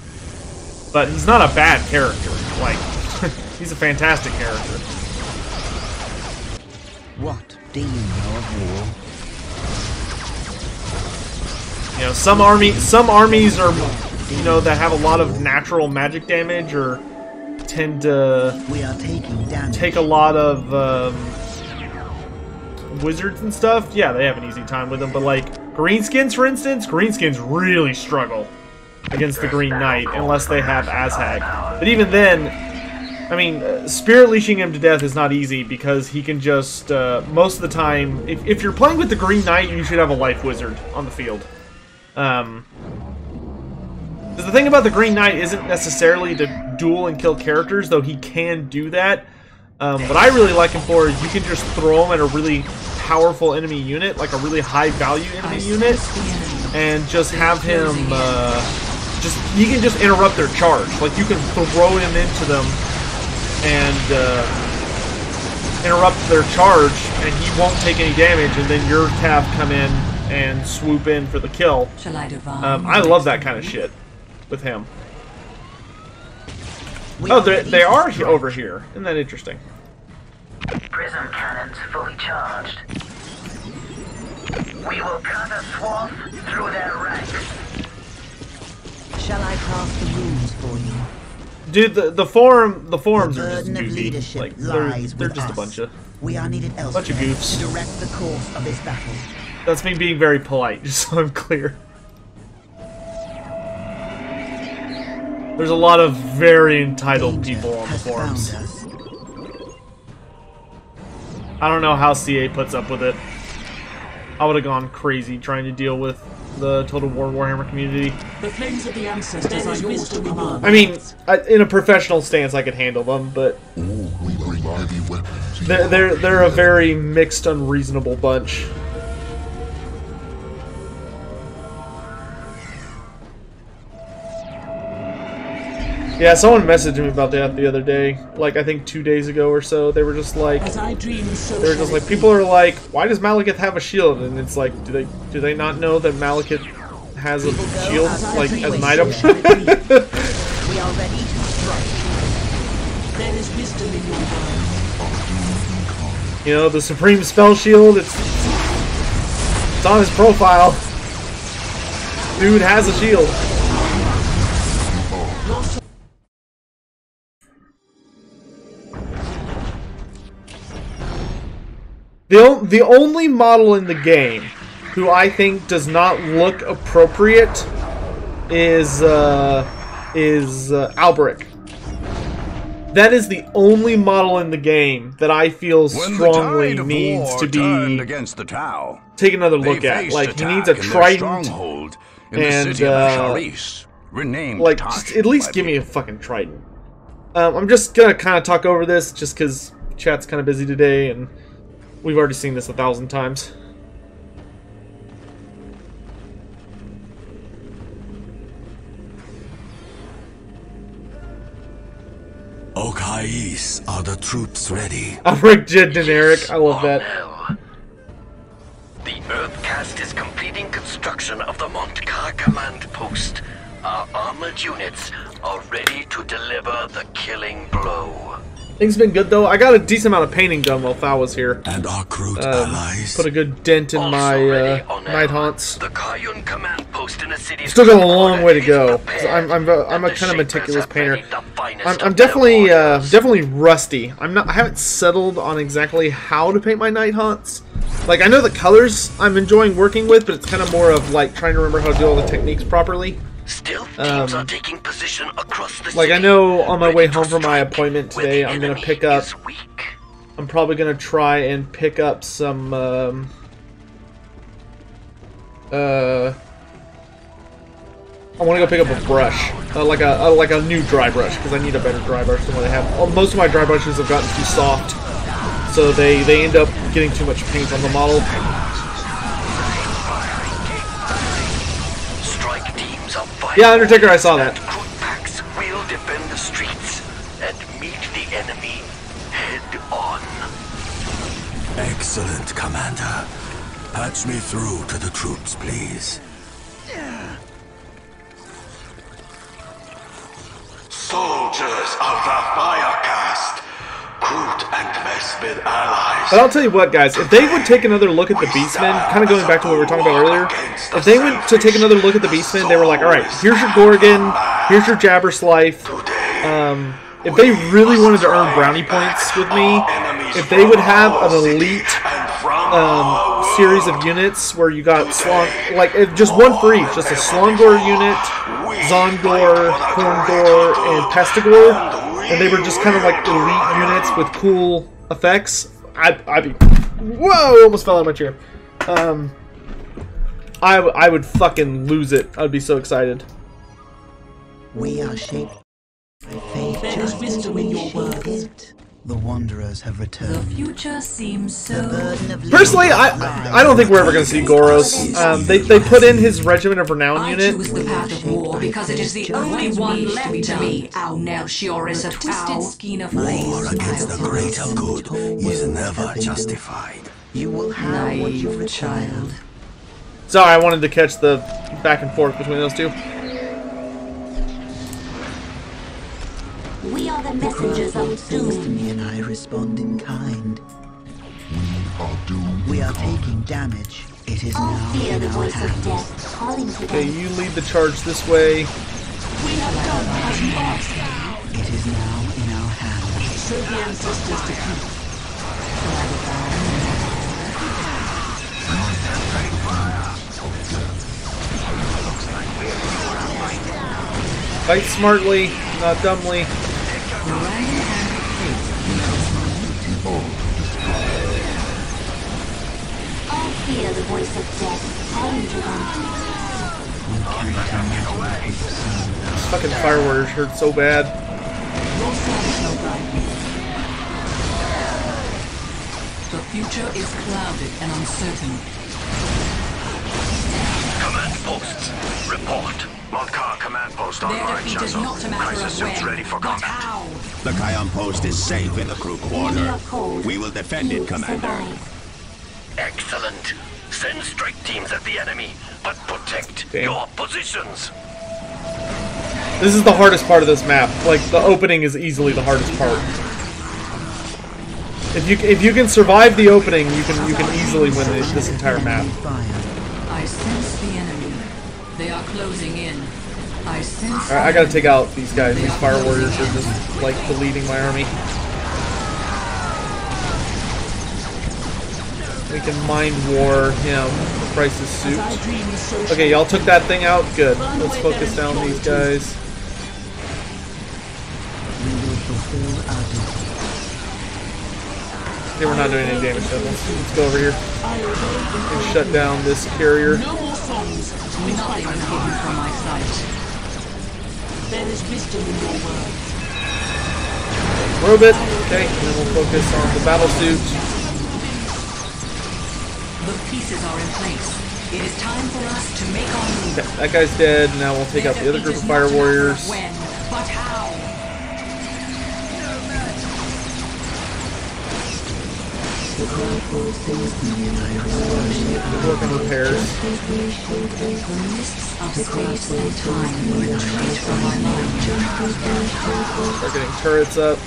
But he's not a bad character. Like, he's a fantastic character. What do you know of war? You know, some armies are, you know, that have a lot of natural magic damage or tend to We are taking damage. take a lot of wizards and stuff. Yeah, they have an easy time with them. But like greenskins, for instance, greenskins really struggle against the Green Knight unless they have Azhag. But even then, I mean, spirit leashing him to death is not easy because he can just most of the time. If you're playing with the Green Knight, you should have a life wizard on the field. Because the thing about the Green Knight isn't necessarily to duel and kill characters, though he can do that. What I really like him for is you can just throw him at a really powerful enemy unit, like a really high value enemy unit, and just have him, he can just interrupt their charge. Like you can throw him into them and interrupt their charge, and he won't take any damage, and then your cav come in and swoop in for the kill. Shall I divine? I love that kind of shit with him. We Oh, are ready they to are strike. over here. Isn't that interesting? Prism cannons fully charged. We will cut a swath through their ranks. Shall I cast the runes for you? Dude, the forums The are just burden of goofy. leadership Like lies they're with just us. a bunch of needed elsewhere bunch of goofs. to direct the course of this battle. That's me being very polite, just so I'm clear. There's a lot of very entitled Danger people on the has forums. found us. I don't know how CA puts up with it. I would have gone crazy trying to deal with the Total War Warhammer community. The flames of the ancestors are yours to command. I mean, in a professional stance, I could handle them, but We bring heavy weapons. they're a very mixed, unreasonable bunch. Yeah, someone messaged me about that the other day, like I think 2 days ago or so. They were just like, As I dream, so they were shall just it like, be. people are like, why does Malekith have a shield? And it's like, do they not know that Malekith has a shield like as an item? We are ready to strike. There is wisdom in your mind. You know, the Supreme Spell Shield. It's on his profile. Dude has a shield. The only model in the game who I think does not look appropriate is Alberic. That is the only model in the game that I feel strongly needs to be against the Tau. take another look at. Like he needs a trident in the and city of Asharis, renamed like just at least give me a fucking trident. I'm just gonna kind of talk over this just because chat's kind of busy today, and we've already seen this 1,000 times. Okais, are the troops ready? Rick Jed generic. I love that. The Earthcast is completing construction of the Montkar command post. Our armored units are ready to deliver the killing blow. Things have been good though. I got a decent amount of painting done while Fal was here. And our Kroot allies? Put a good dent in my night haunts. The Kayun command post in the city. Still got a long way to go. I'm a kind of meticulous painter. I'm definitely rusty. I haven't settled on exactly how to paint my night haunts. Like, I know the colors I'm enjoying working with, but it's kind of more of like trying to remember how to do all the techniques properly. Stealth teams are taking position across the like, city. I know on my way home from my appointment today, I'm gonna pick up. I'm probably gonna try and pick up some. I want to go pick up a brush, like a new dry brush, because I need a better dry brush than what I have. Most of my dry brushes have gotten too soft, so they end up getting too much paint on the model. Yeah, Undertaker, I saw that. Crusade packs will defend the streets and meet the enemy head on. Excellent, Commander. Patch me through to the troops, please. Soldiers of the Firecast, Groot and Mespid allies. But I'll tell you what, guys, if they would take another look at the Beastmen, kind of going back to what we were talking about earlier, if they went to take another look at the Beastmen, they were like, alright, here's your Gorgon, here's your Jabberslife. If they really wanted to earn brownie points with me, if they would have an elite series of units where you got just one for each, just a Slongor unit, Zongor, Korngor, and Pestigor, and they were just kind of like elite units with cool effects, I'd be... Whoa! Almost fell out of my chair. I would fucking lose it. I'd be so excited. We are shaped by faith. There is wisdom in your words. The Wanderers have returned. The future seems so... Personally, I don't think we're ever going to see Goros. They put in his Regiment of Renown unit. I choose the path of war because it is the only one left to me. Our Nelshioris of twisted skein of flames. War against the greater good is never justified. You will have what you've child. Sorry, I wanted to catch the back and forth between those two. We are the messengers of doom. Destiny and I respond in kind. We are doomed. We are taking damage. It is All now fear in the our voice of hands. death calling to Okay, them. you lead the charge this way. We have done as you asked. It is now in our hands. Show the ancestors to keep. Fight smartly, not dumbly. All fear the voice of death calling to them. These fucking fire warriors hurt so bad. Your service shall guide me. The future is clouded and uncertain. Command posts, report. Montkar command post Their online, defeat is General. not a matter Crisis of suits when, ready for but combat. how. The Kion post is safe in the crew quarter. We will defend it, Commander. Excellent. Send strike teams at the enemy, but protect your positions. This is the hardest part of this map. Like, the opening is easily the hardest part. If you can survive the opening, you can easily win this entire map. I sense the enemy. They are closing in. I sense. Alright, I gotta take out these guys. These fire warriors are just like deleting my army. We can mind war him. Crisis suit. Okay, y'all took that thing out. Good. Let's focus down these guys. Okay, we're not doing any damage to them. Let's go over here and shut down this carrier. No more songs. Nothing is hidden from my sight. There is wisdom in your words. Robot. Okay, and then we'll focus on the battle suit. The pieces are in place. It is time for us to make our move. Okay, that guy's dead. Now we'll take out the other group of fire warriors. When, but how? Work on repairs. The mists of space and time retreat from our mind. Start getting turrets up.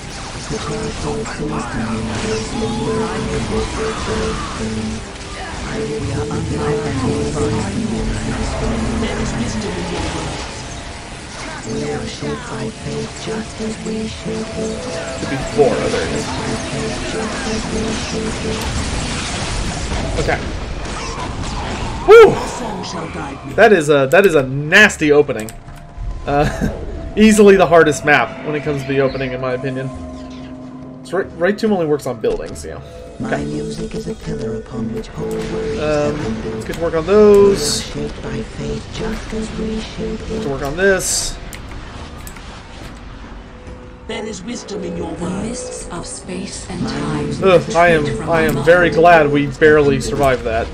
We are shaped by fate just as we should be. Could be 4 other. Okay. Woo! That is a nasty opening. Easily the hardest map when it comes to the opening, in my opinion. So right Tomb only works on buildings, yeah. My music is a pillar upon which whole worlds have been built. Let's get to work on those. We are shaped by fate just as we should be. Let's work on this. There is wisdom in your The words. mists of space and time. Ugh, I am very glad we barely survived that.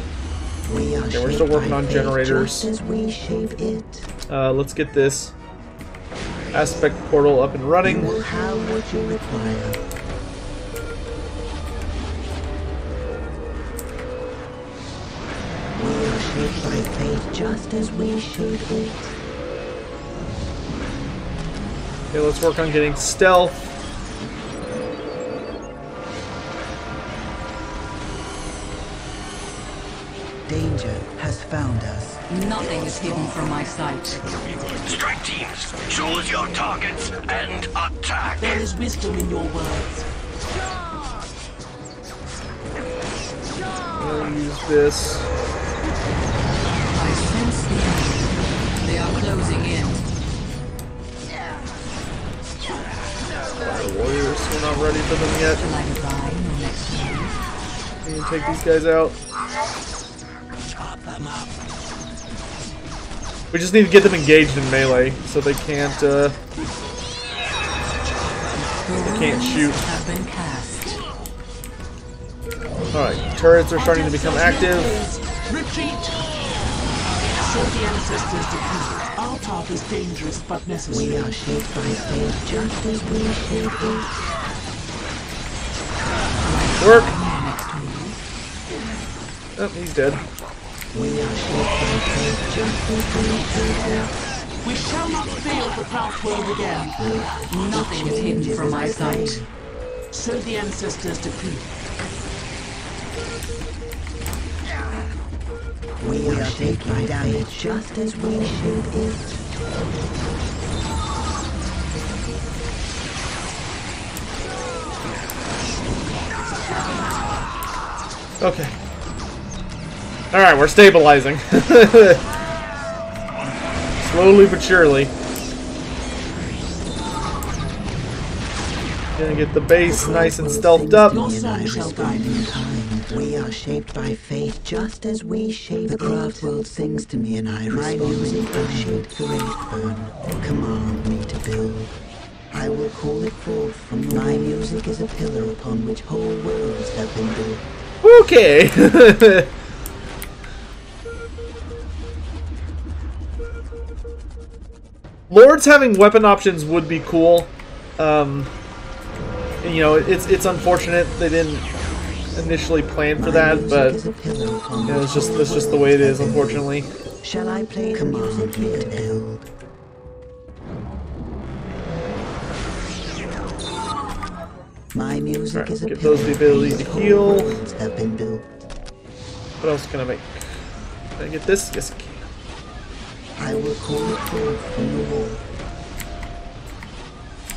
We are Okay, we're still working on generators. just as we shape it. Let's get this aspect portal up and running. You will have what you require. We are shaped by fate just as we shape it. Okay, let's work on getting stealth. Danger has found us. Nothing is hidden from my sight. Strike teams, choose your targets and attack. There is wisdom in your words. I'll use this. I sense the enemy. They are closing in. The warriors, we're not ready for them yet. Shall I divine your next move? We can take these guys out. We just need to get them engaged in melee so they can't shoot. Have been cast. Alright, turrets are starting to become active. Retreat! So the ancestors decree. Our path is dangerous but necessary. We are shaped by fate just as we shape it. Work! Oh, he's dead. We are shaped by fate just as we shape it. We shall not fail the pathway again. Nothing is hidden from my sight. So the ancestors decree. We are shaped by fate just as we shape it. Okay. Alright, we're stabilizing. Slowly but surely. Gonna get the base nice and stealthed up. We are shaped by fate just as we shape the craft world sings to me and I respond. My music will shape the wraith burn. Command me to build. I will call it forth from the my music is a pillar upon which whole worlds have been built. Okay. Lords having weapon options would be cool. You know, it's unfortunate they didn't initially plan for that, but you know, it's just the way it is, unfortunately. Shall I play the music here to build? My music is a give those the ability to heal. Have been built. What else can I make? Can I get this? Yes, I can. I will call it forth from the wall.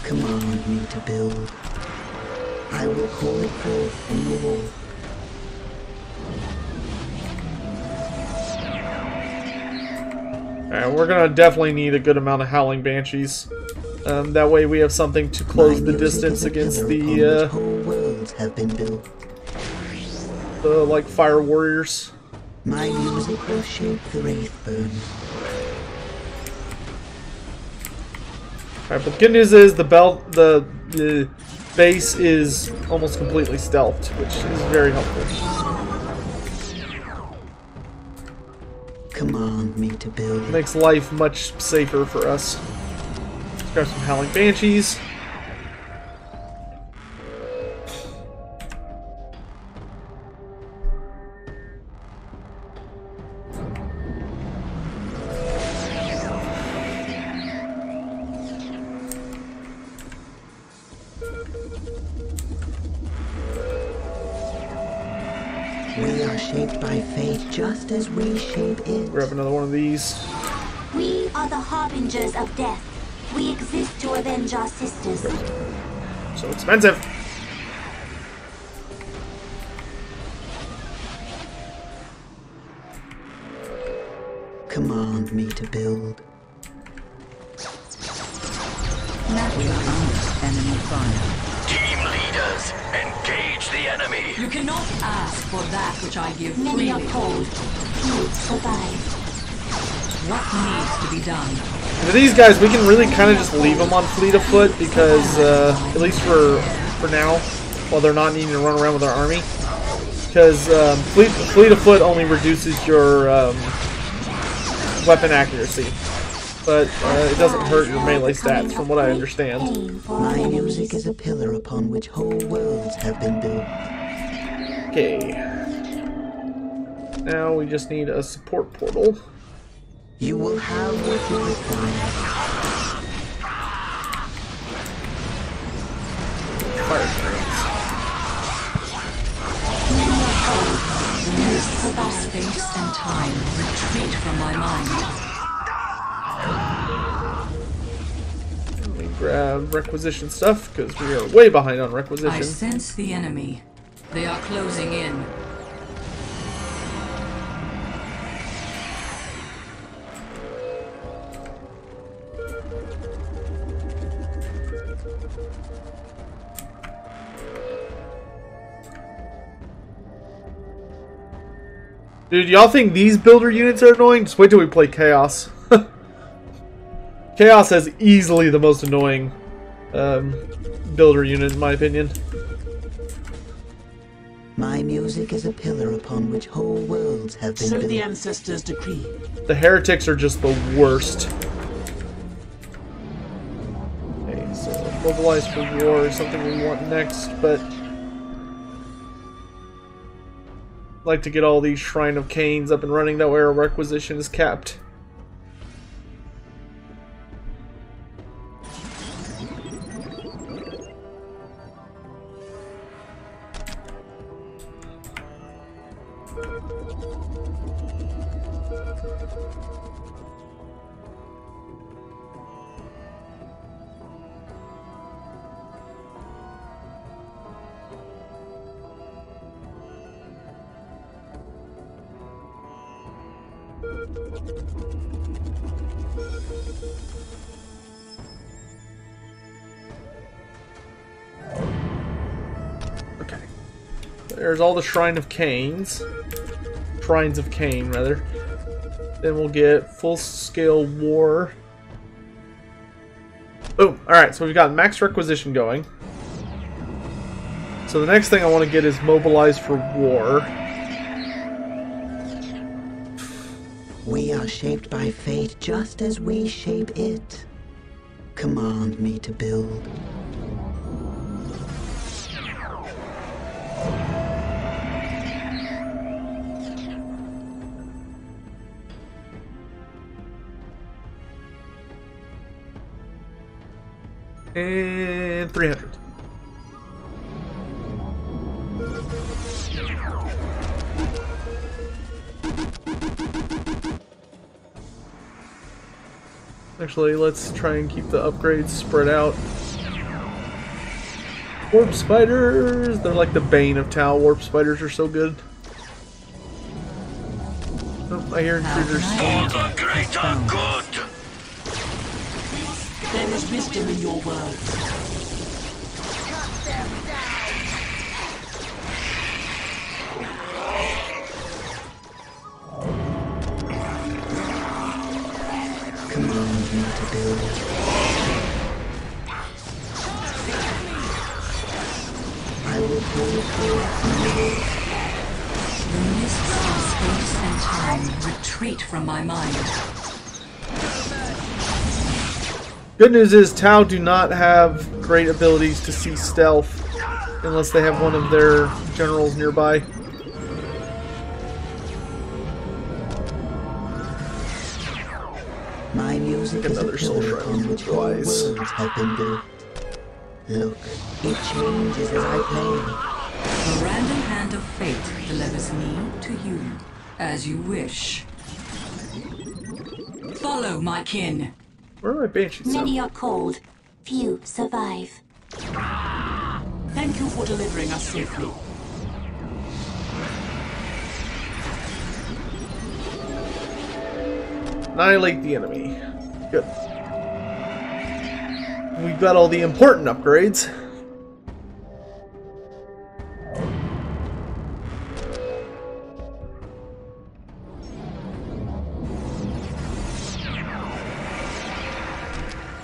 Command me to build. I will call it forth from the wall. Alright, we're gonna definitely need a good amount of Howling Banshees. That way we have something to close the distance against the, whole worlds have been built. Like, fire warriors. My music will shape the wraith burn. Alright, but the good news is the base is almost completely stealthed, which is very helpful. Command me to build. Makes life much safer for us. Let's grab some Howling Banshees. We are shaped by fate just as we shape it. Grab another one of these. We are the harbingers of death. We exist to avenge our sisters. So expensive. Command me to build. We are under enemy fire. Team leaders, engage the enemy. You cannot ask for that which I give Many are freely. cold. Few survive. What needs to be done? For these guys, we can really kind of just leave them on fleet of foot because, at least for now, while they're not needing to run around with our army, because fleet of foot only reduces your weapon accuracy, but it doesn't hurt your melee stats, from what I understand. My music is a pillar upon which whole worlds have been built. Okay. Now we just need a support portal. You will have what you require. Fire drains. Space and time retreat from my mind. Let me grab requisition stuff, because we are way behind on requisition. I sense the enemy. They are closing in. Dude, y'all think these builder units are annoying? Just wait till we play Chaos. Chaos has easily the most annoying builder unit, in my opinion. My music is a pillar upon which whole worlds have been So built. the ancestors decree. The heretics are just the worst. Okay, so mobilize for war is something we want next, but I'd like to get all these Shrine of Cains up and running, that way our requisition is capped. Okay. There's all the Shrine of Cains. Shrines of Cain, rather. Then we'll get full-scale war. Boom. Alright, so we've got max requisition going. So the next thing I want to get is mobilize for war. We are shaped by fate just as we shape it. Command me to build. And 300. Actually, let's try and keep the upgrades spread out. Warp spiders! They're like the bane of Tau. Warp spiders are so good. Oh, I hear intruders. For the greater good! There is wisdom in your words. Command me to build. The mists of space and time retreat from my mind. Good news is Tau do not have great abilities to see stealth unless they have one of their generals nearby. My music is Another a soul pillar shrine on which whole wise. worlds have been built. Look, it changes as I play. The random hand of fate delivers me to you, as you wish. Follow my kin. Where are my banshees? Many are called, few survive. Thank you for delivering us safely. Annihilate the enemy. Good. We've got all the important upgrades.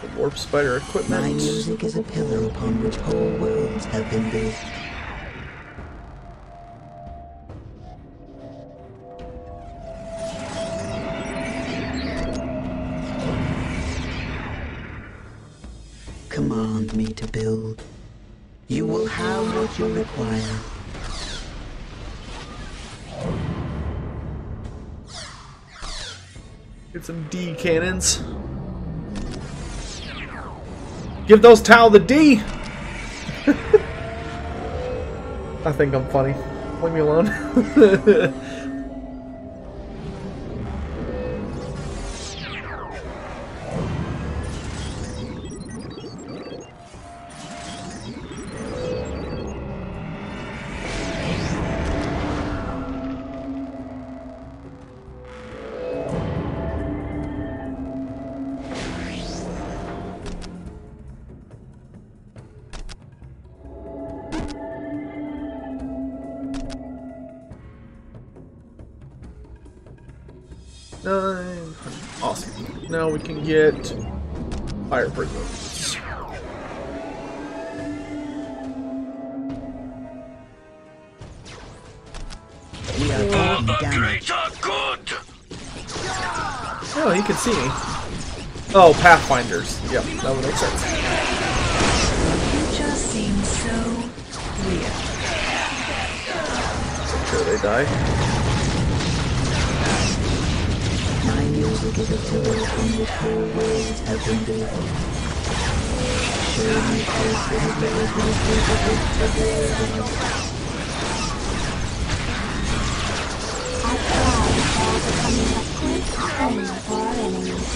The warp spider equipment. My music is a pillar upon which whole worlds have been built. Command me to build. You will have what you require. Get some D cannons. Give those Tau the D! I think I'm funny. Leave me alone. Awesome. Now we can get fire prisms. We are For the damage. greater good! Oh, he can see me. Oh, Pathfinders. Yep, that would make sense. The future seems so clear. Sure they die. My music is a pillar on which whole worlds have been built. Show me Our cries are becoming a great pain for our enemies.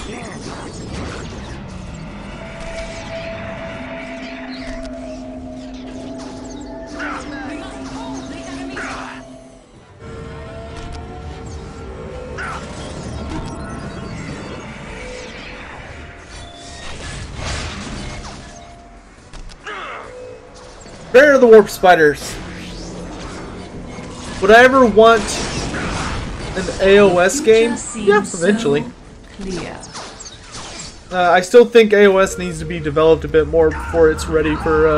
Where are the warp spiders? Would I ever want an AOS game? Yeah, eventually. Clear. I still think AOS needs to be developed a bit more before it's ready for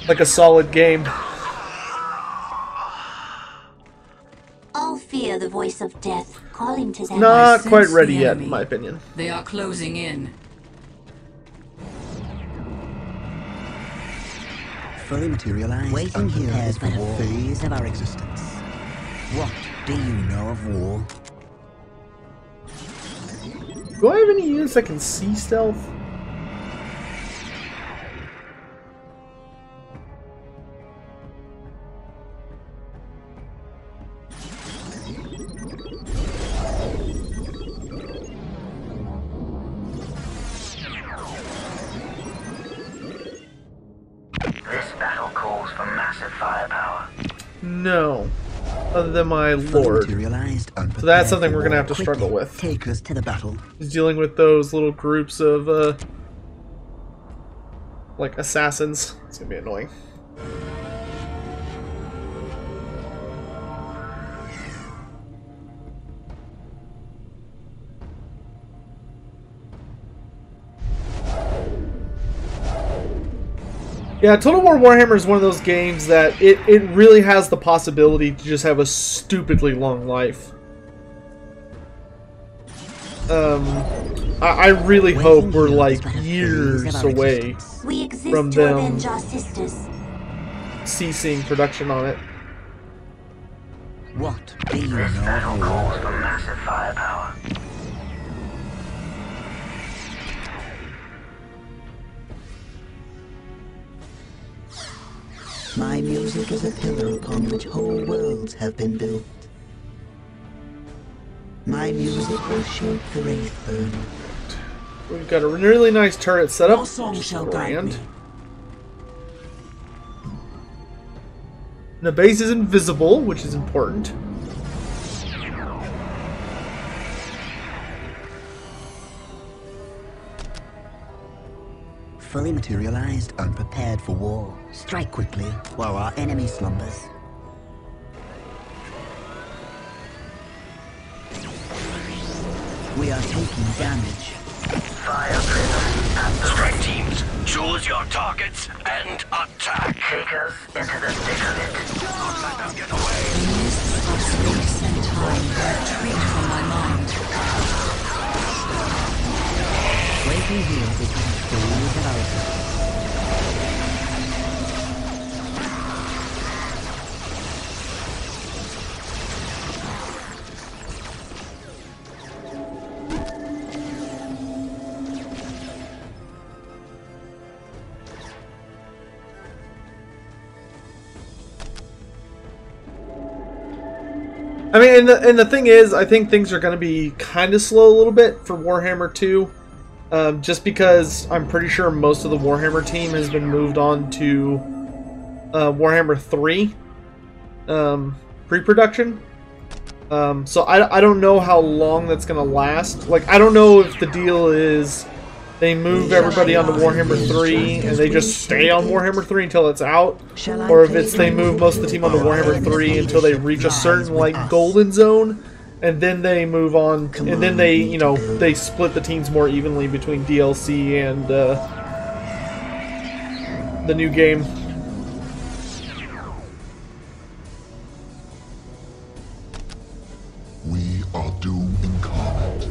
like a solid game. All fear the voice of death calling to them. Not quite sense ready the yet, enemy. in my opinion. They are closing in. Fully materialized. Waiting here is for but a phase of our existence. What do you know of war? Do I have any units that can see stealth? This battle calls for massive firepower. No. Other than my lord. So that's something we're gonna have to struggle with. Take us to the battle. He's dealing with those little groups of like assassins. It's gonna be annoying. Yeah, Total War Warhammer is one of those games that it really has the possibility to just have a stupidly long life. I really hope we're like years away from them ceasing production on it. What do you This vessel know? calls for massive firepower. My music is a pillar upon which whole worlds have been built. My music will shape the Wraithburn. We've got a really nice turret set up. Your song shall guide me. The base is invisible, which is important. Fully materialized, unprepared for war. Strike quickly while our enemy slumbers. We are taking damage. Fire prism and Strike teams, choose your targets and attack. take us into the thick of it. Don't let them get away. Mists of space and time retreat from my mind. Waiting here becomes fully developed. I mean, and the thing is, I think things are going to be kind of slow a little bit for Warhammer 2. Just because I'm pretty sure most of the Warhammer team has been moved on to Warhammer 3 pre-production. So I don't know how long that's going to last. Like, I don't know if the deal is they move everybody onto Warhammer 3 and they just stay on Warhammer 3 until it's out, or if it's they move most of the team onto Warhammer 3 until they reach a certain, like, golden zone, and then they move on, and then they, you know, they split the teams more evenly between DLC and the new game. We are Doom incarnate.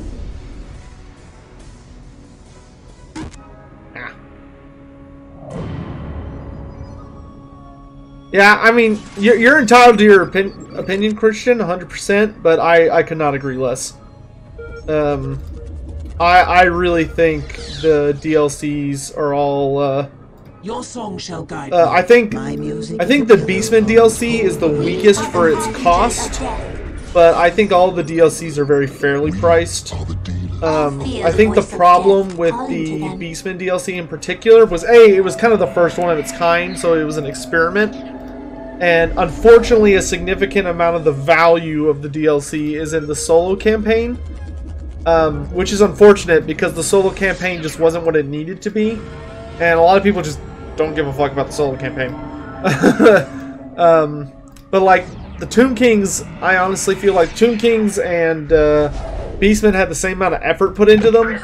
Yeah, I mean, you're entitled to your opinion, Christian, 100%, but I could not agree less. I really think the DLCs are all. Your song shall guide me. I think the Beastman DLC is the weakest for its cost, but I think all the DLCs are very fairly priced. I think the problem with the Beastman DLC in particular was it was kind of the first one of its kind, so it was an experiment. And unfortunately, a significant amount of the value of the DLC is in the solo campaign, which is unfortunate because the solo campaign just wasn't what it needed to be, and a lot of people just don't give a fuck about the solo campaign. But like the Tomb Kings, I honestly feel like Tomb Kings and Beastmen had the same amount of effort put into them,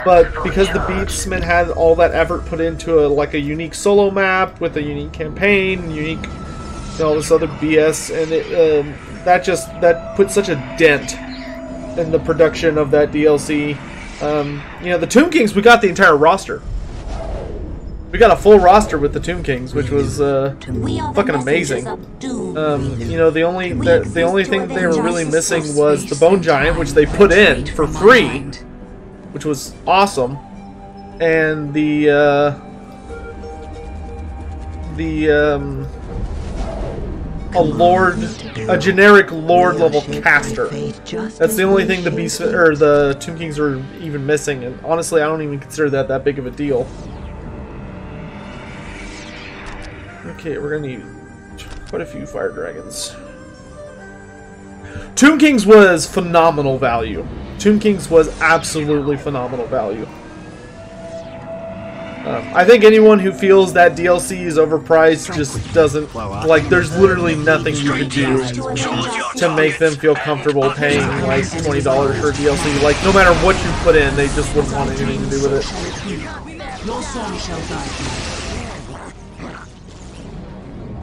but because the Beastmen had all that effort put into a unique solo map with a unique campaign, unique. All this other BS, and that put such a dent in the production of that DLC. You know, the Tomb Kings, we got the entire roster. We got a full roster with the Tomb Kings, which was fucking amazing. You know, the only thing they were really missing was the Bone Giant, which they put in for free, which was awesome, and a generic Lord level caster. That's the only thing the Tomb Kings are even missing, and honestly, I don't even consider that big of a deal. Okay, we're gonna need quite a few fire dragons. Tomb Kings was phenomenal value. Tomb Kings was absolutely phenomenal value. I think anyone who feels that DLC is overpriced just doesn't, like, there's literally nothing you can do to make them feel comfortable paying, like, $20 for a DLC. Like, no matter what you put in, they just wouldn't want anything to do with it. Your song shall guide me.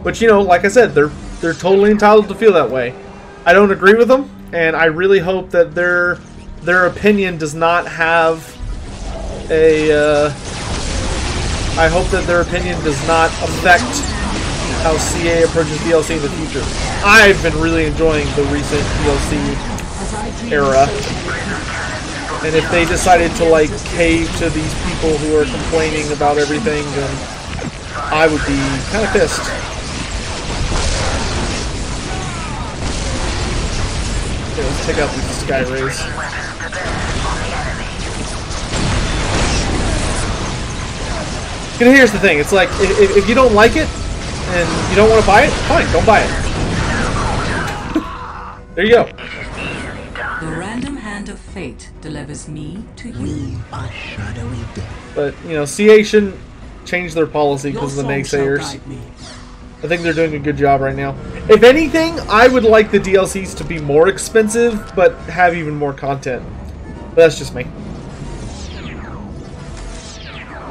But you know, like I said, they're totally entitled to feel that way. I don't agree with them, and I really hope that their opinion does not have a. I hope that their opinion does not affect how CA approaches DLC in the future. I've been really enjoying the recent DLC era. And if they decided to, like, cave to these people who are complaining about everything, then I would be kind of pissed. Okay, let's take out these sky rays. And here's the thing, it's like, if you don't like it, and you don't want to buy it, fine, don't buy it. There you go. The random hand of fate delivers me to you. But, you know, CA shouldn't change their policy because of the naysayers. I think they're doing a good job right now. If anything, I would like the DLCs to be more expensive, but have even more content. But that's just me.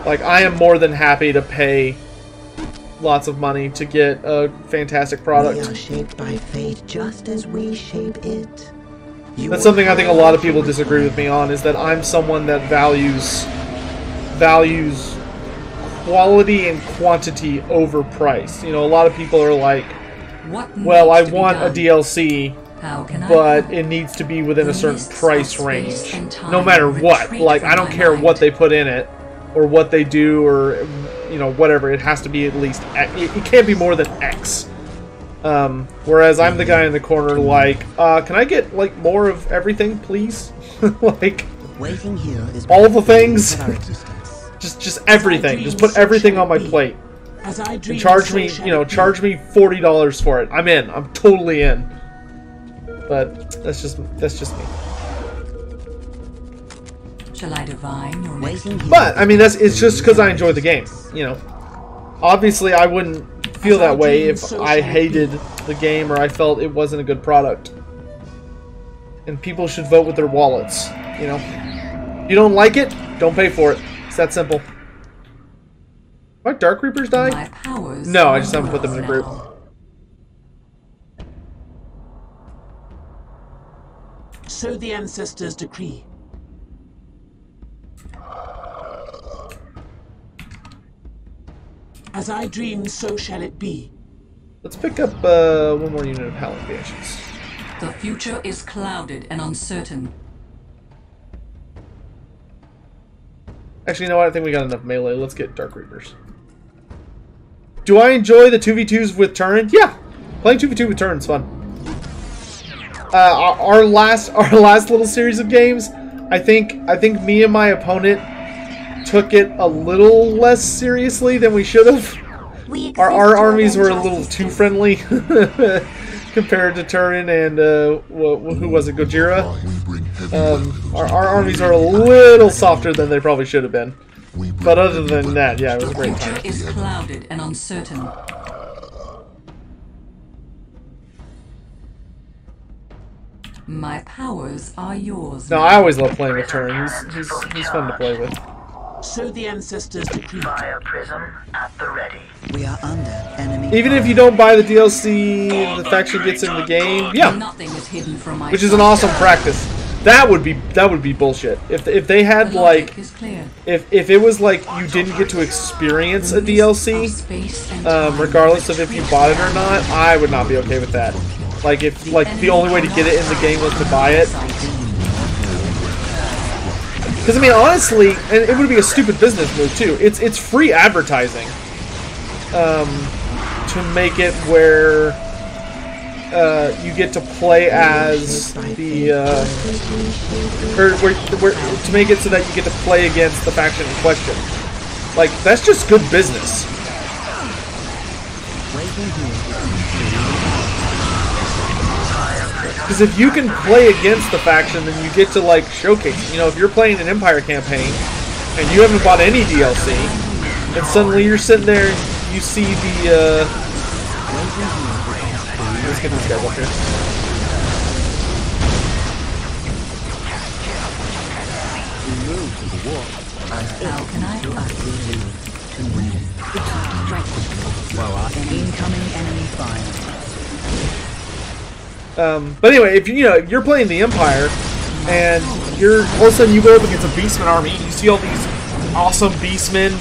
Like, I am more than happy to pay lots of money to get a fantastic product. We are shaped by fate just as we shape it. That's something I think a lot of people disagree with me on, is that I'm someone that values quality and quantity over price. You know, a lot of people are like, well, I want a DLC, but it needs to be within a certain price range, no matter what. Like, I don't care what they put in it, or what they do, or, you know, whatever. It has to be at least X. It can't be more than X. Whereas I'm the guy in the corner like, can I get, like, more of everything, please? Like, waiting here is all the things. just everything. Just put everything on my plate. And charge me, you know, charge me $40 for it. I'm in. I'm totally in. But that's just me. Shall I divine your waiting? But I mean, it's just because I enjoy the game. You know, obviously I wouldn't feel that way if I hated the game or I felt it wasn't a good product. And people should vote with their wallets. You know, if you don't like it, don't pay for it. It's that simple. What, Dark Reapers die? No, I just haven't put them in a group. So the ancestors decree. As I dreamed, so shall it be. Let's pick up one more unit of Howling Banshees. The future is clouded and uncertain. Actually, you know what? I think we got enough melee. Let's get Dark Reapers. Do I enjoy the 2v2s with Turin? Yeah! Playing 2v2 with Turin is fun. Our last little series of games, I think me and my opponent took it a little less seriously than we should have. Our armies were a little too friendly compared to Turin and who was it, Gojira? Our armies are a little softer than they probably should have been. But other than that, yeah, it was a great time. The future is clouded and uncertain. My powers are yours. No, I always love playing with Turin. He's fun to play with. So the ancestors decree. Fire prism at the ready. We are under enemy. Even if you don't buy the DLC, the faction gets in the game. Yeah, nothing is hidden from my which is an awesome practice. That would be bullshit. If they had like, if it was like you didn't get to experience a DLC, regardless of if you bought it or not, I would not be okay with that. Like if the only way to get it in the game was to buy it. Because I mean, honestly, and it would be a stupid business move too. It's free advertising to make it where you get to play as the to make it so that you get to play against the faction in question. Like that's just good business. Because if you can play against the faction, then you get to like showcase. You know, if you're playing an Empire campaign and you haven't bought any DLC, and suddenly you're sitting there, you see the. Let's get these guys up here. How can I to win. Strike quickly while our incoming enemy fire. But anyway, if you're playing the Empire, and all of a sudden you go up against a Beastman army, you see all these awesome Beastmen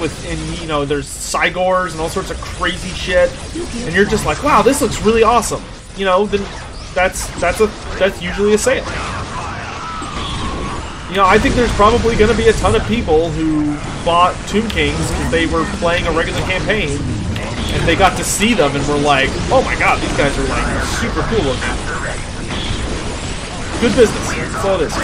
there's Cygors and all sorts of crazy shit, and you're just like, wow, this looks really awesome. Then that's usually a sale. I think there's probably going to be a ton of people who bought Tomb Kings because they were playing a regular campaign, and they got to see them and were like, oh my god, these guys are like super cool looking. Good business. That's all it is.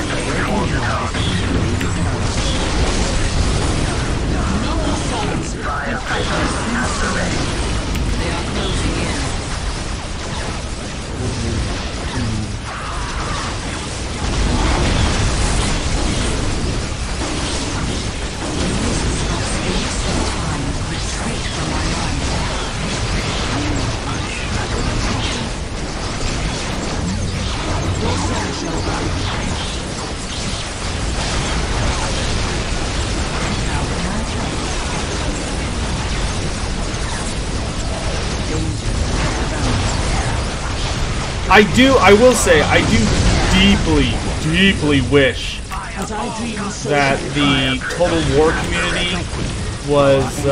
I will say, I do deeply, deeply wish that the Total War community was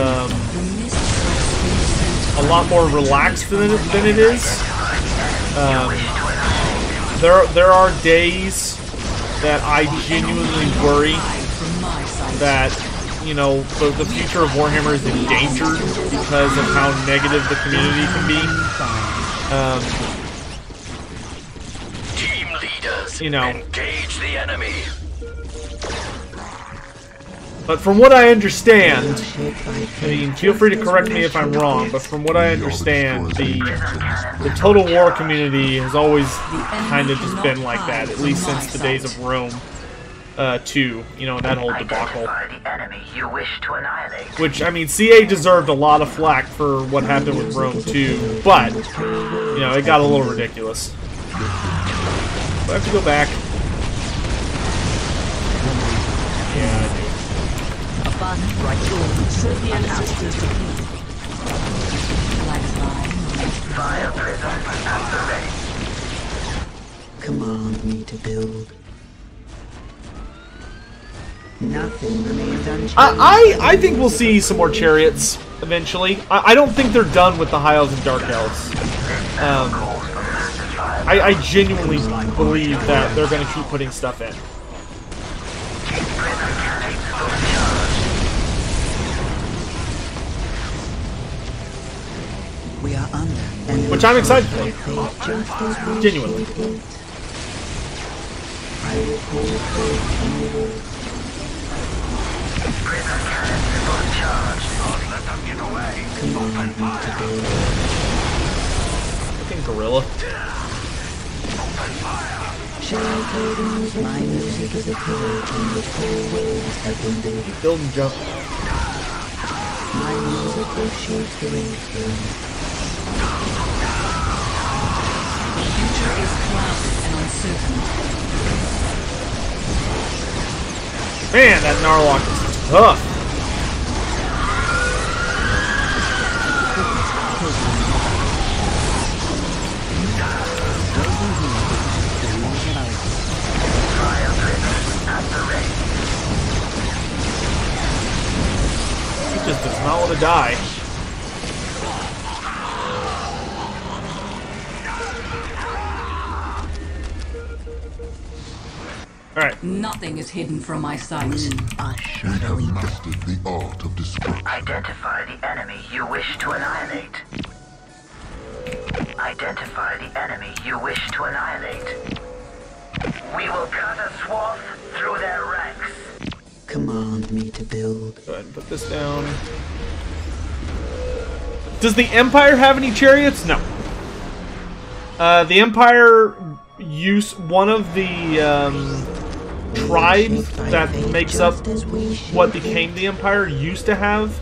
a lot more relaxed than it is. There are days that I genuinely worry that, the future of Warhammer is endangered because of how negative the community can be. Engage the enemy. But from what I understand, feel free to correct me if I'm wrong, but from what I understand, the Total War community has always kind of just been like that, at least since the days of Rome 2, that whole debacle. Which, CA deserved a lot of flack for what happened with Rome 2, but, it got a little ridiculous. Do I have to go back? Yeah, I do. Command me to build. Nothing remains unchanged. I think we'll see some more chariots eventually. I don't think they're done with the High Elves and Dark Elves. I genuinely believe that they're going to keep putting stuff in. We are under, which I'm excited for. Genuinely. I will call Fucking gorilla. My music is a pillar from the whole waves have been built. Build and jump. My music will shape the rainbow. The future is clouded and uncertain. Man, that Narlock is tough. He just does not want to die. Alright. Nothing is hidden from my sight. We have mastered the art of destruction. Identify the enemy you wish to annihilate. Identify the enemy you wish to annihilate. We will cut a swath through their ranks. Command me to build. Go ahead and put this down. Does the Empire have any chariots? No. The Empire use one of the tribes that makes up what became the Empire used to have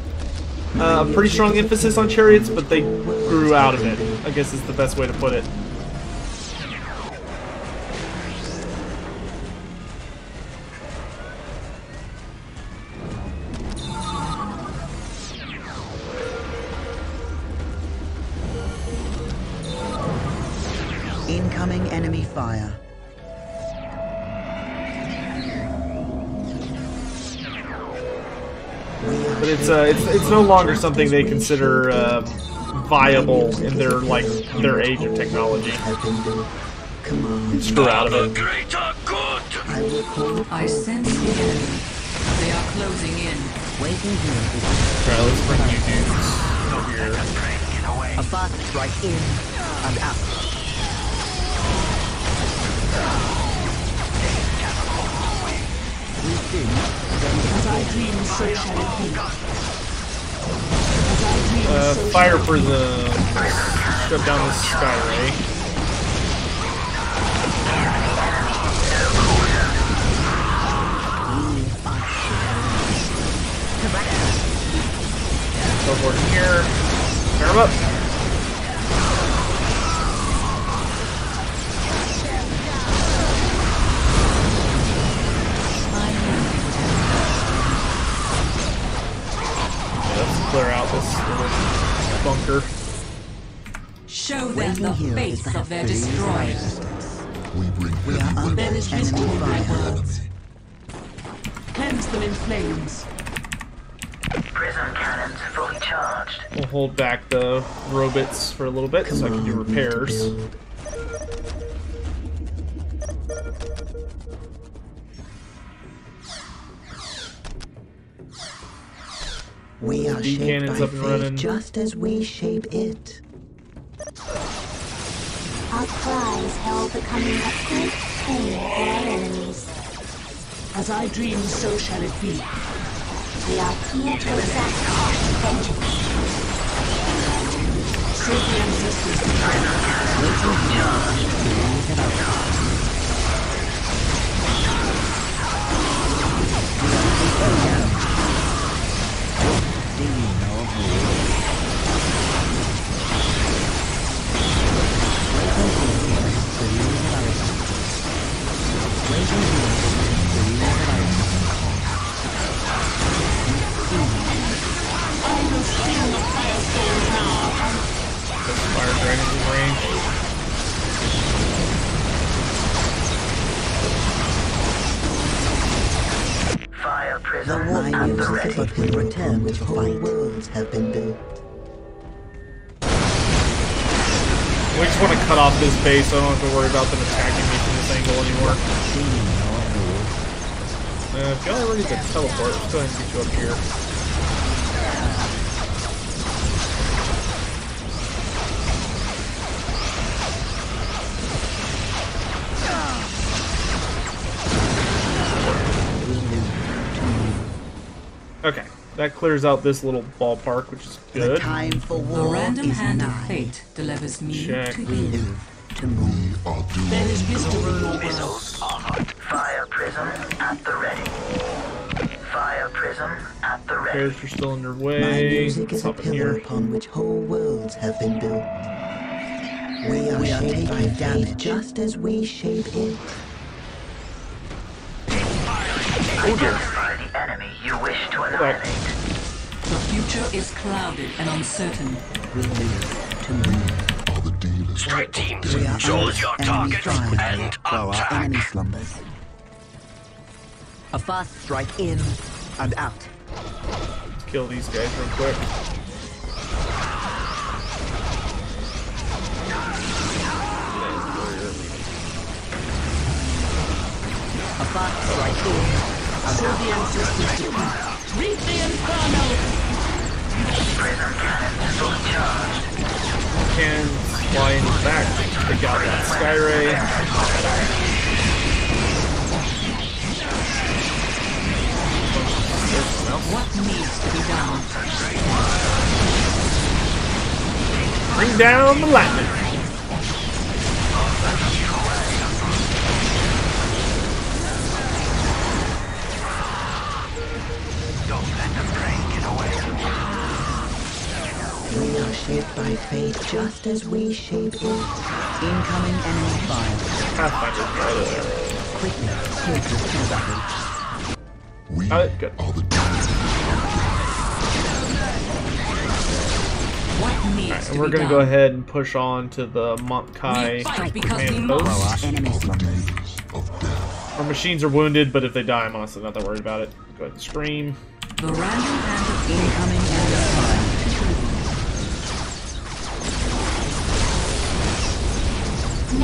a pretty strong emphasis on chariots, but they grew out of it, I guess is the best way to put it. Incoming enemy fire. But it's no longer something they consider viable in their age of technology. Screw out of it. I sense the enemy. They are closing in. Waiting here. Alright, let's bring you dudes over here. A fast strike in and out. As I dream, so shall it be. Fire prism. Shut down the sky ray. Teleport in here. Turn him up. Let's clear out this little bunker. Show them the face of their destroyer. We bring We are under There is enemy wisdom in my fire. words. Cleanse them in flames. Prism cannons fully charged. We'll hold back the robots for a little bit so I can do repairs. We are Beam shaped cannons by up and running. fate just as we shape it. Our cries herald the coming of great pain for our enemies. As I dream, so shall it be. We are here to exact vengeance. Save the ancestors. Fire dragons in range. Fire The prism war at the uses ready. but will return which whole worlds have been built. We just want to cut off this base so I don't have to worry about them attacking me from this angle anymore. If y'all are ready to teleport, let's go ahead and get you up here. Okay, that clears out this little ballpark, which is The good. time for The war random is hand of nigh. fate delivers me Check. to We you. live to move. are doomed. There is wisdom in your words. Fire prism at the ready. Fire prism at the ready. Repairs are still My underway. music Let's is a hop in pillar here. upon which whole worlds have been built. We are shaped by fate just as we shape it. Identify the enemy you wish to annihilate. The future is clouded and uncertain. We live to move. Are the dealers. Strike teams, We are choose your enemy target fire. and While our enemy attack. slumbers. A fast strike in and out. Let's kill these guys real quick. A fast strike in and Show out. the ancestors to me. Reap the inferno! Prism cannons fully charged. Can fly in the back, pick out that sky ray. What needs to be done? Bring down the lightning. Don't let the prey get away. We are shaped by fate just as we shape it. Incoming enemy fire. Pathfinder, right there. Quickly, take this to the battle. We Good. are the dealers. Alright, and we're gonna go ahead and push on to the Mont Kai command post. Our machines are wounded, but if they die, I'm honestly not that worried about it. Go ahead and scream. The random hand of incoming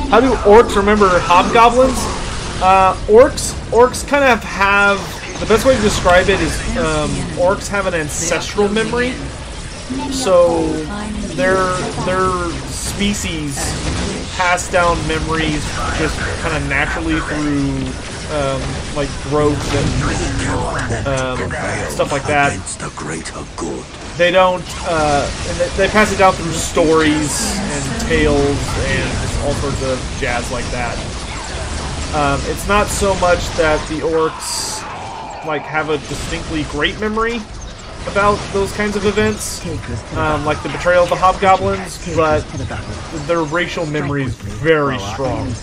and How do orcs remember hobgoblins? Orcs kind of have, the best way to describe it is orcs have an ancestral memory. So their species pass down memories just kind of naturally through like growth and stuff like that. They don't. They pass it down through stories and tales and all sorts of jazz like that. It's not so much that the orcs like have a distinctly great memory about those kinds of events, like the betrayal of the hobgoblins, but their racial memory is very strong.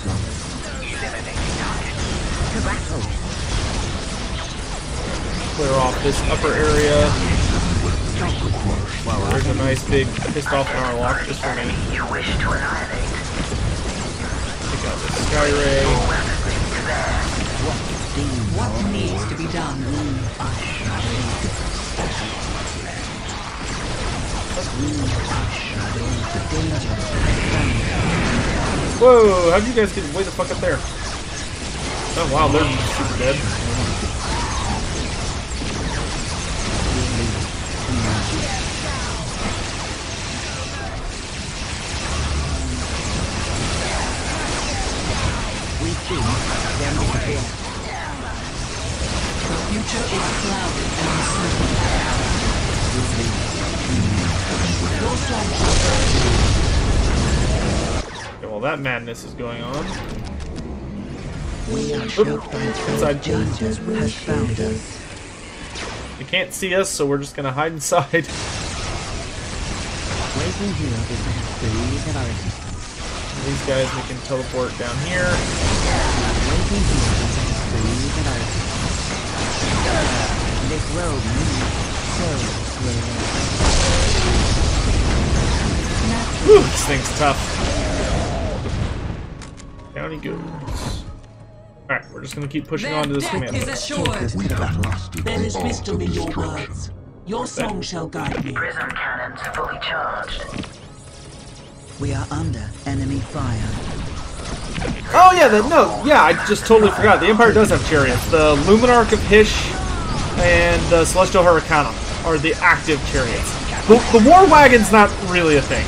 Clear off this upper area. There's a nice big pissed off Narlock just for me. Pick out the Sky Ray. what needs to be done? Whoa, how'd you guys get way the fuck up there? Oh wow, they're super dead. The future is clouded and uncertain. Okay, well, that madness is going on. We are shocked by Inside. dangers has found us. They can't see us, so we're just gonna hide inside. Waiting here is the history of our existence. These guys we can teleport down here. Waiting here is the history of our existence. This world moves so Whew, this thing's tough. Down he goes. Alright, we're just gonna keep pushing on to this command. There is wisdom in your words. Your song shall guide me. Prism cannons fully charged. We are under enemy fire. Oh yeah, I just totally forgot. The Empire does have chariots. The Luminarch of Hysh and the Celestial Hurricane are the active chariots. The War Wagon's not really a thing.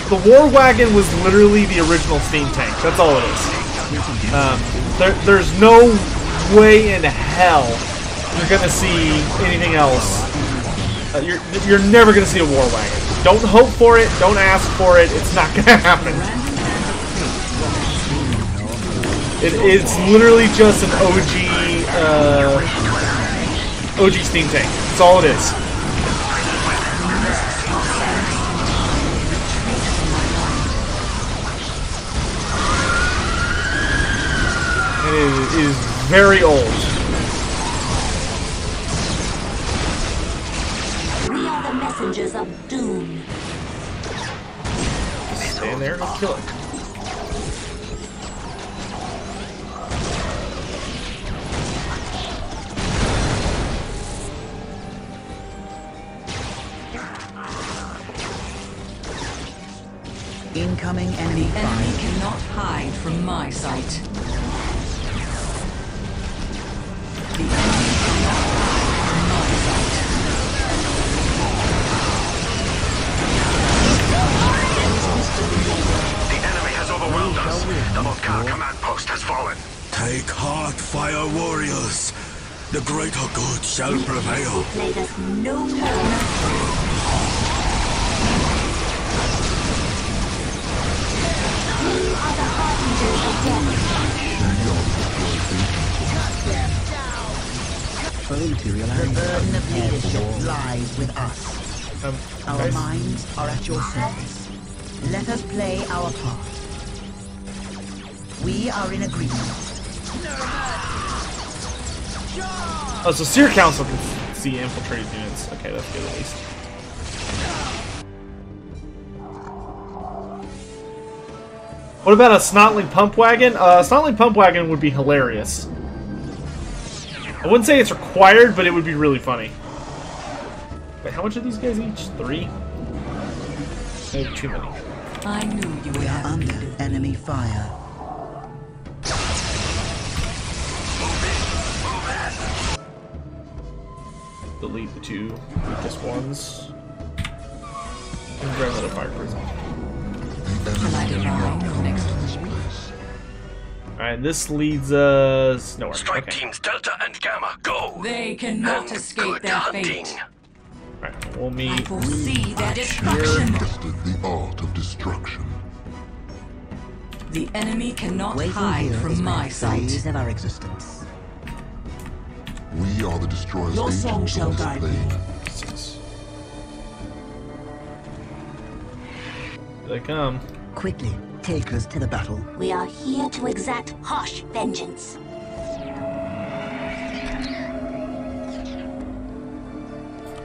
The War Wagon was literally the original steam tank. That's all it is. There's no way in hell you're gonna see anything else. You're never gonna see a War Wagon. Don't hope for it. Don't ask for it. It's not gonna happen. It's literally just an OG steam tank. That's all it is. And it is very old. We are the messengers of doom. Stand there and I'll kill it. Incoming enemy The enemy fire. cannot hide from my sight. The enemy cannot hide The enemy has overwhelmed us. The Motkar command post has fallen. Take heart, fire warriors. The greater good shall prevail. Played us no more. We are the harbingers of death. The burden of leadership lies with us. Our Guys. minds are at your service. Let us play our part. We are in agreement. Oh, so Seer Council can see infiltrated units. Okay, that's good at least. What about a Snotling Pump Wagon? Snotling Pump Wagon would be hilarious. I wouldn't say it's required, but it would be really funny. Wait, how much are these guys each? 3? I have too many. I knew you were under enemy fire. Delete the 2 weakest ones. And grab another fire prism. Alright, this leads us nowhere. Strike teams Delta and Gamma, go! They cannot escape their fate. Alright, we'll meet. I foresee their Here destruction. mastered the art of destruction. The enemy cannot Waiting hide here is from my my phase sight. of our existence. We are the destroyer's Your song agents shall on this guide me. plane. Here they come. Quickly, take us to the battle. We are here to exact harsh vengeance.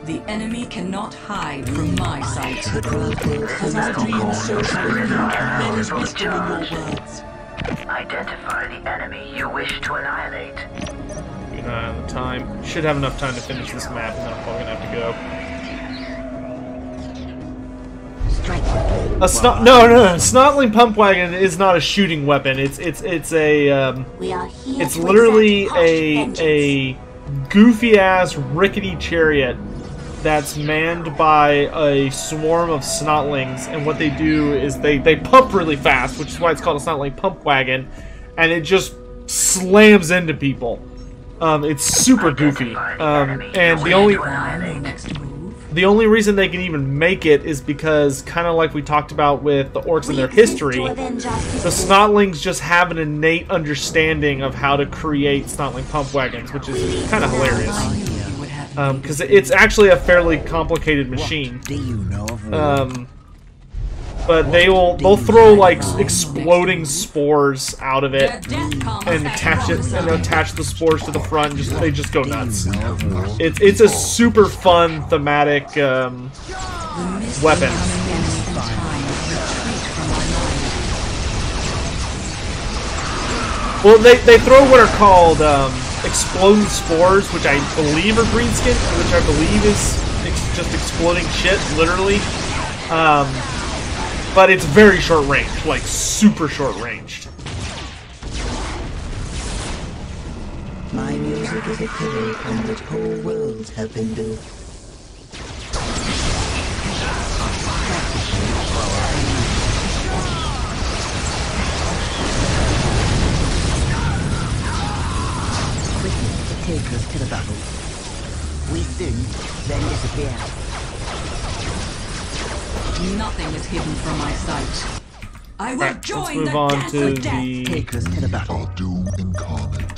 The enemy cannot hide from my sight. As our dreams so true, there is wisdom in your words. Identify the enemy you wish to annihilate. Keep an eye on the time. Should have enough time to finish this map, and then I'm probably gonna have to go. No. Snotling Pump Wagon is not a shooting weapon. It's a We are here it's to literally exact harsh a goofy ass rickety chariot that's manned by a swarm of snotlings, and what they do is they pump really fast, which is why it's called a Snotling Pump Wagon, and it just slams into people. It's super goofy, and the only reason they can even make it is because, kind of like we talked about with the orcs and their history, the snotlings just have an innate understanding of how to create Snotling Pump Wagons, which is kind of hilarious. Because it's actually a fairly complicated machine. But they'll throw like exploding spores out of it and attach the spores to the front. And they just go nuts. It's a super fun thematic weapon. Well, they throw what are called exploding spores, which I believe are greenskin, which I believe is just exploding shit, literally. But it's very short range, like super short ranged. My music is a pillar upon which whole worlds have been built. Quickly, take us to the battle. We sing, then disappear. Nothing is hidden from my sight. I will join let's move on to Take us to the battle.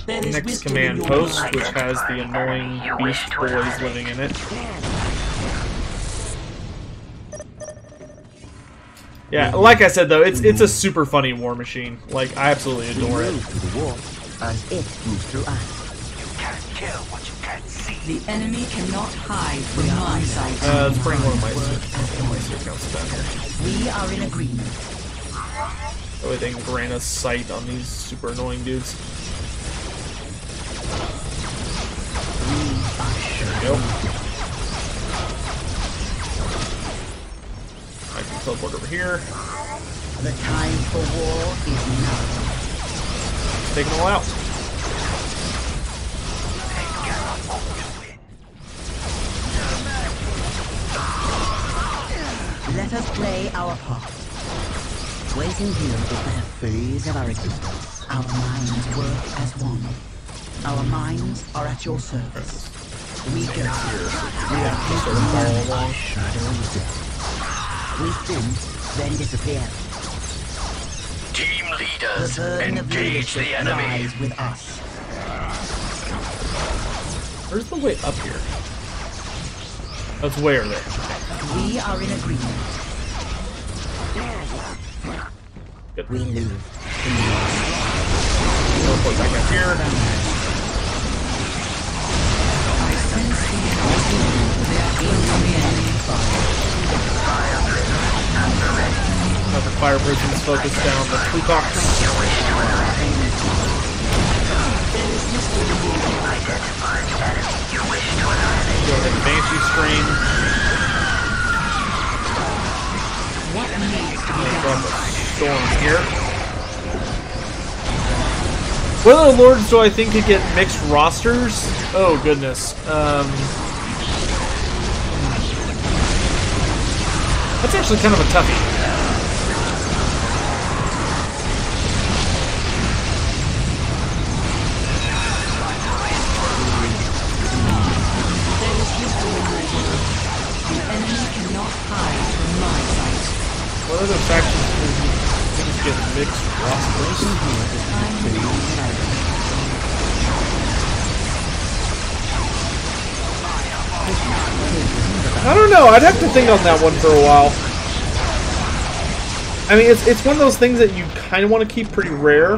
the next command post, which has the annoying beast boys living in it. Yeah, like I said though, it's a super funny war machine. Like, I absolutely adore it. As it moves through us. The enemy cannot hide from my sight. Let's bring one of my accounts down here. We are in agreement. That way they can grant us sight on these super annoying dudes. There we go. I can teleport over here. The time for war is now. Take them all out. Let us play our part. Waiting here is but a phase of our existence. Our minds work as one. Our minds are at your service. We go here. We are taking our shadows. We sin, then disappear. Team leaders, The burden of engage the leadership enemy. lies with us. Where's the way up here? That's way over there. We are in agreement. Good. We live. Teleport back up here. Another fire prison's focused down the Flucox. Go ahead and Banshee Stream. What needs to be done? Storm here. What other lords do I think could get mixed rosters? Oh goodness. That's actually kind of a toughie. What other factions can get mixed rosters? I don't know. I'd have to think on that one for a while. I mean, it's one of those things that you kind of want to keep pretty rare.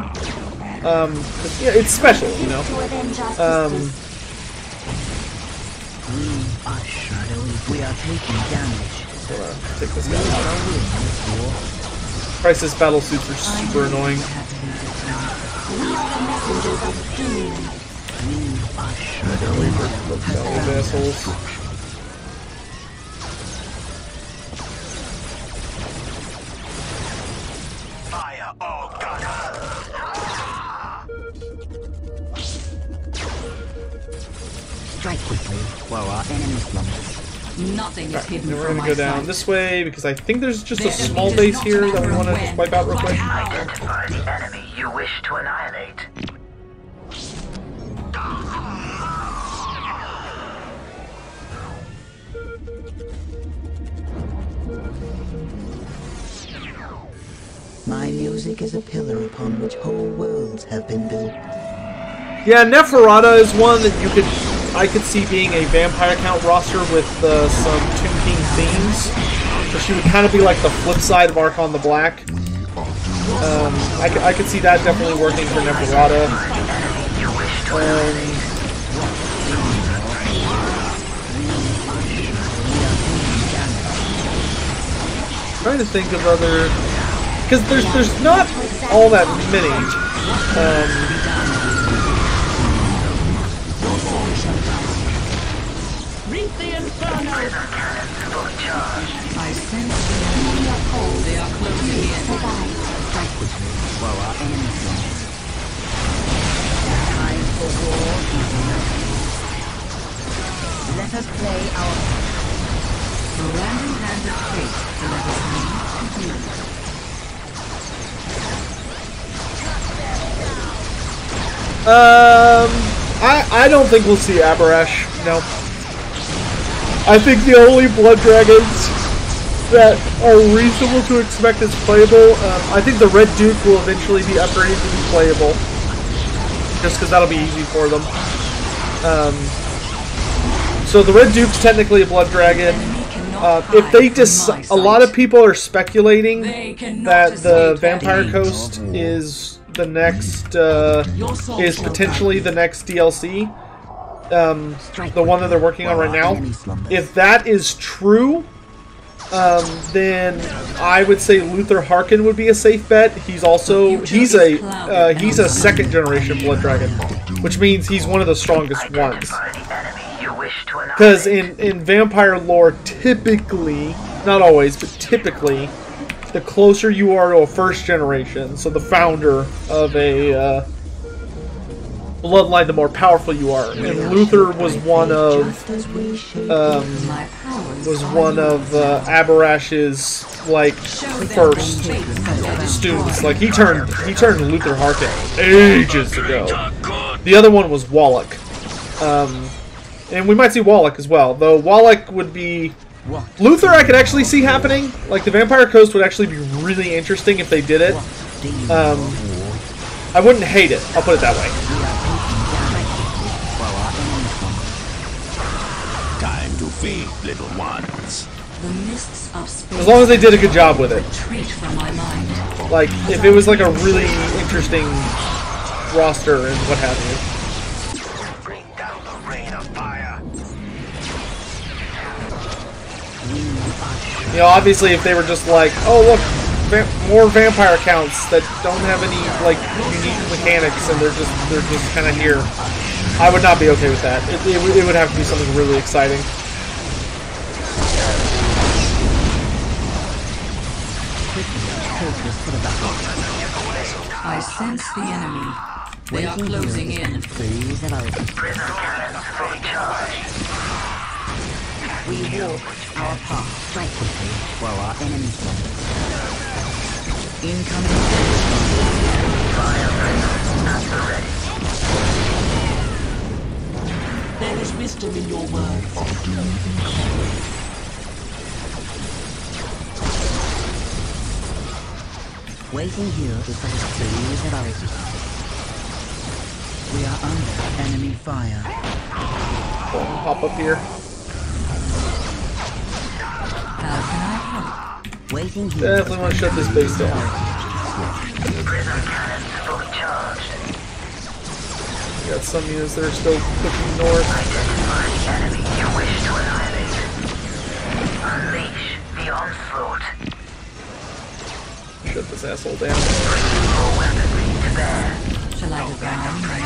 Yeah, it's special, you know. We are taking damage. Take this guy. Crisis battle suits are super annoying. Those assholes. Fire all guns. Strike quickly while our enemies slumber. Nothing is hidden We're from gonna my go down sight. this way because I think there's just a small base here that we want to just wipe out real quick. Identify the enemy you wish to annihilate. My music is a pillar upon which whole worlds have been built. Yeah, Neferata is one that I could see being a vampire count roster with some Tomb King themes. So she would kind of be like the flip side of Archon the Black. I could see that definitely working for Neferata. Trying to think of other, because there's not all that many. Reap the inferno! I sense the enemy are cold. They are closing in. Strike quickly while our enemies slumber. Time for war is now. Let us play our part. The random hand of fate delivers me to you. I don't think we'll see Aberash. No. I think the only blood dragons that are reasonable to expect as playable, I think the Red Duke will eventually be upgraded to be playable. Just because that'll be easy for them. So the Red Duke's technically a blood dragon. If they a lot of people are speculating that the Vampire Coast is the next, is potentially the next DLC. The one that they're working on right now. If that is true, then I would say Luther Harkin would be a safe bet. He's also he's a second generation blood dragon, which means he's one of the strongest ones. Because in vampire lore, typically, not always, but typically, the closer you are to a first generation, so the founder of a bloodline, the more powerful you are. And Luther was one of Aberash's like first students. Like he turned Luther Harkin ages ago. The other one was Wallach. And we might see Wallach as well, though Wallach would be Luther. I could actually see happening. Like the Vampire Coast would actually be really interesting if they did it. I wouldn't hate it. I'll put it that way. Time to feed, little ones. The mists of space. As long as they did a good job with it. Retreat from my mind. Like if it was like a really interesting roster and what have you. You know, obviously if they were just like, oh look, more vampire counts that don't have any like unique mechanics, and they're just kind of here. I would not be okay with that. It would have to be something really exciting. I sense the enemy. They are closing in. We walk our path straight quickly while our enemies fall. Incoming. There is wisdom in your words. Waiting here is the trees of our We are under enemy fire. Pop up here. How can I help? Waiting here. Definitely want to shut this base down. We got some units that are still pushing north. Identify the enemy you wish to annihilate. Unleash the onslaught. Shut this asshole down. Shall I divine my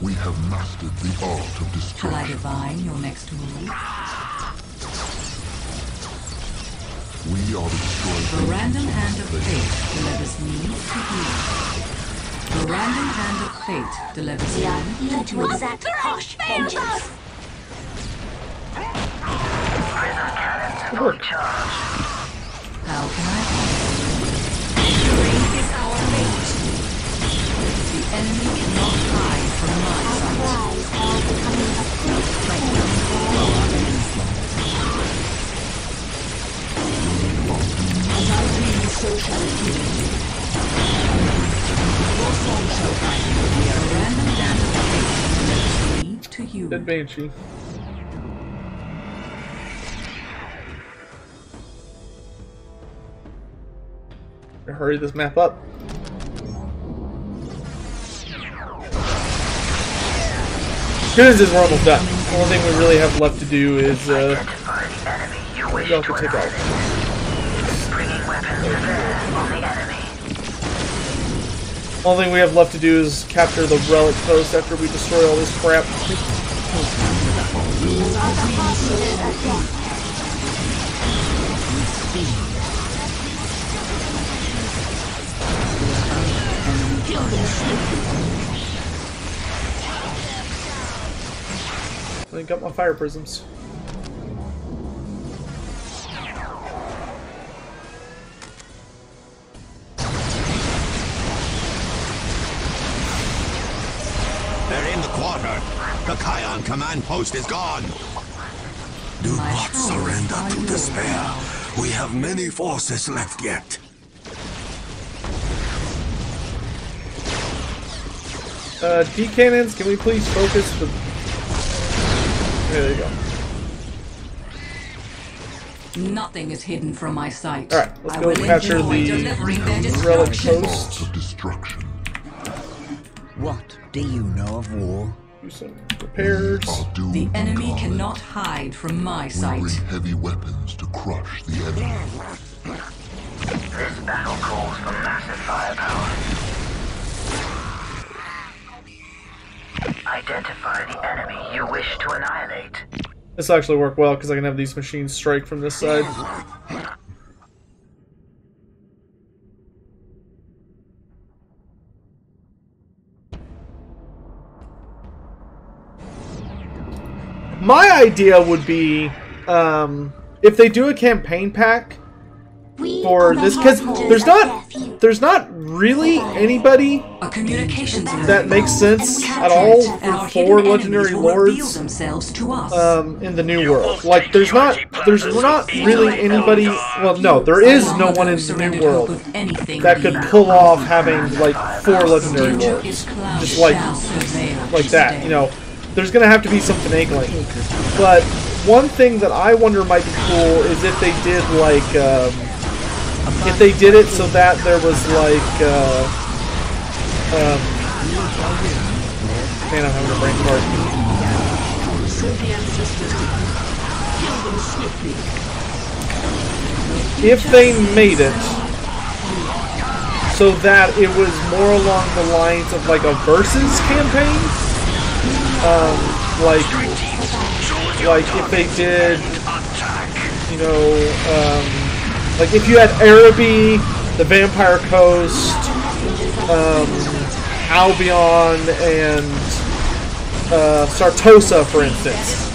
We have mastered the art of destruction. Shall I divine your next move? We are the destroyers. The random hand of fate delivers me to you. The random hand of fate delivers me to you. Exact harsh vengeance. How can I help? Victory is our fate. The enemy cannot hide from my sight. As I dream, so shall it be. Your song shall guide me. The random hand of fate delivers me to you. Dead Banshee. Hurry this map up. Good as is, we're almost done. The only thing we really have left to do is y'all can take out. Only thing we have left to do is capture the relic post after we destroy all this crap. I got my fire prisms. They're in the quarter. The Kion command post is gone. Do not surrender to despair. We have many forces left yet. D-cannons, can we please focus the... There you go. Nothing is hidden from my sight. Alright, let's go capture the relic post. Of destruction. What do you know of war? Do some repairs. The enemy cannot hide from my sight. We bring heavy weapons to crush the enemy. This battle calls for massive firepower. Identify the enemy you wish to annihilate. This will actually work well because I can have these machines strike from this side. My idea would be if they do a campaign pack for this, because there's not really anybody that makes sense at all for 4 legendary lords in the new world. Like there's not really anybody. Well, no, there is no one in the new world that could pull off having like 4 legendary lords, just like that. You know, there's gonna have to be some finagling. But one thing that I wonder might be cool is if they did like. If they did it so that there was like, man, I'm having a brain fart. if they made it so that it was more along the lines of like a versus campaign, like if they did, you know, like if you had Araby, the Vampire Coast, Albion, and Sartosa, for instance.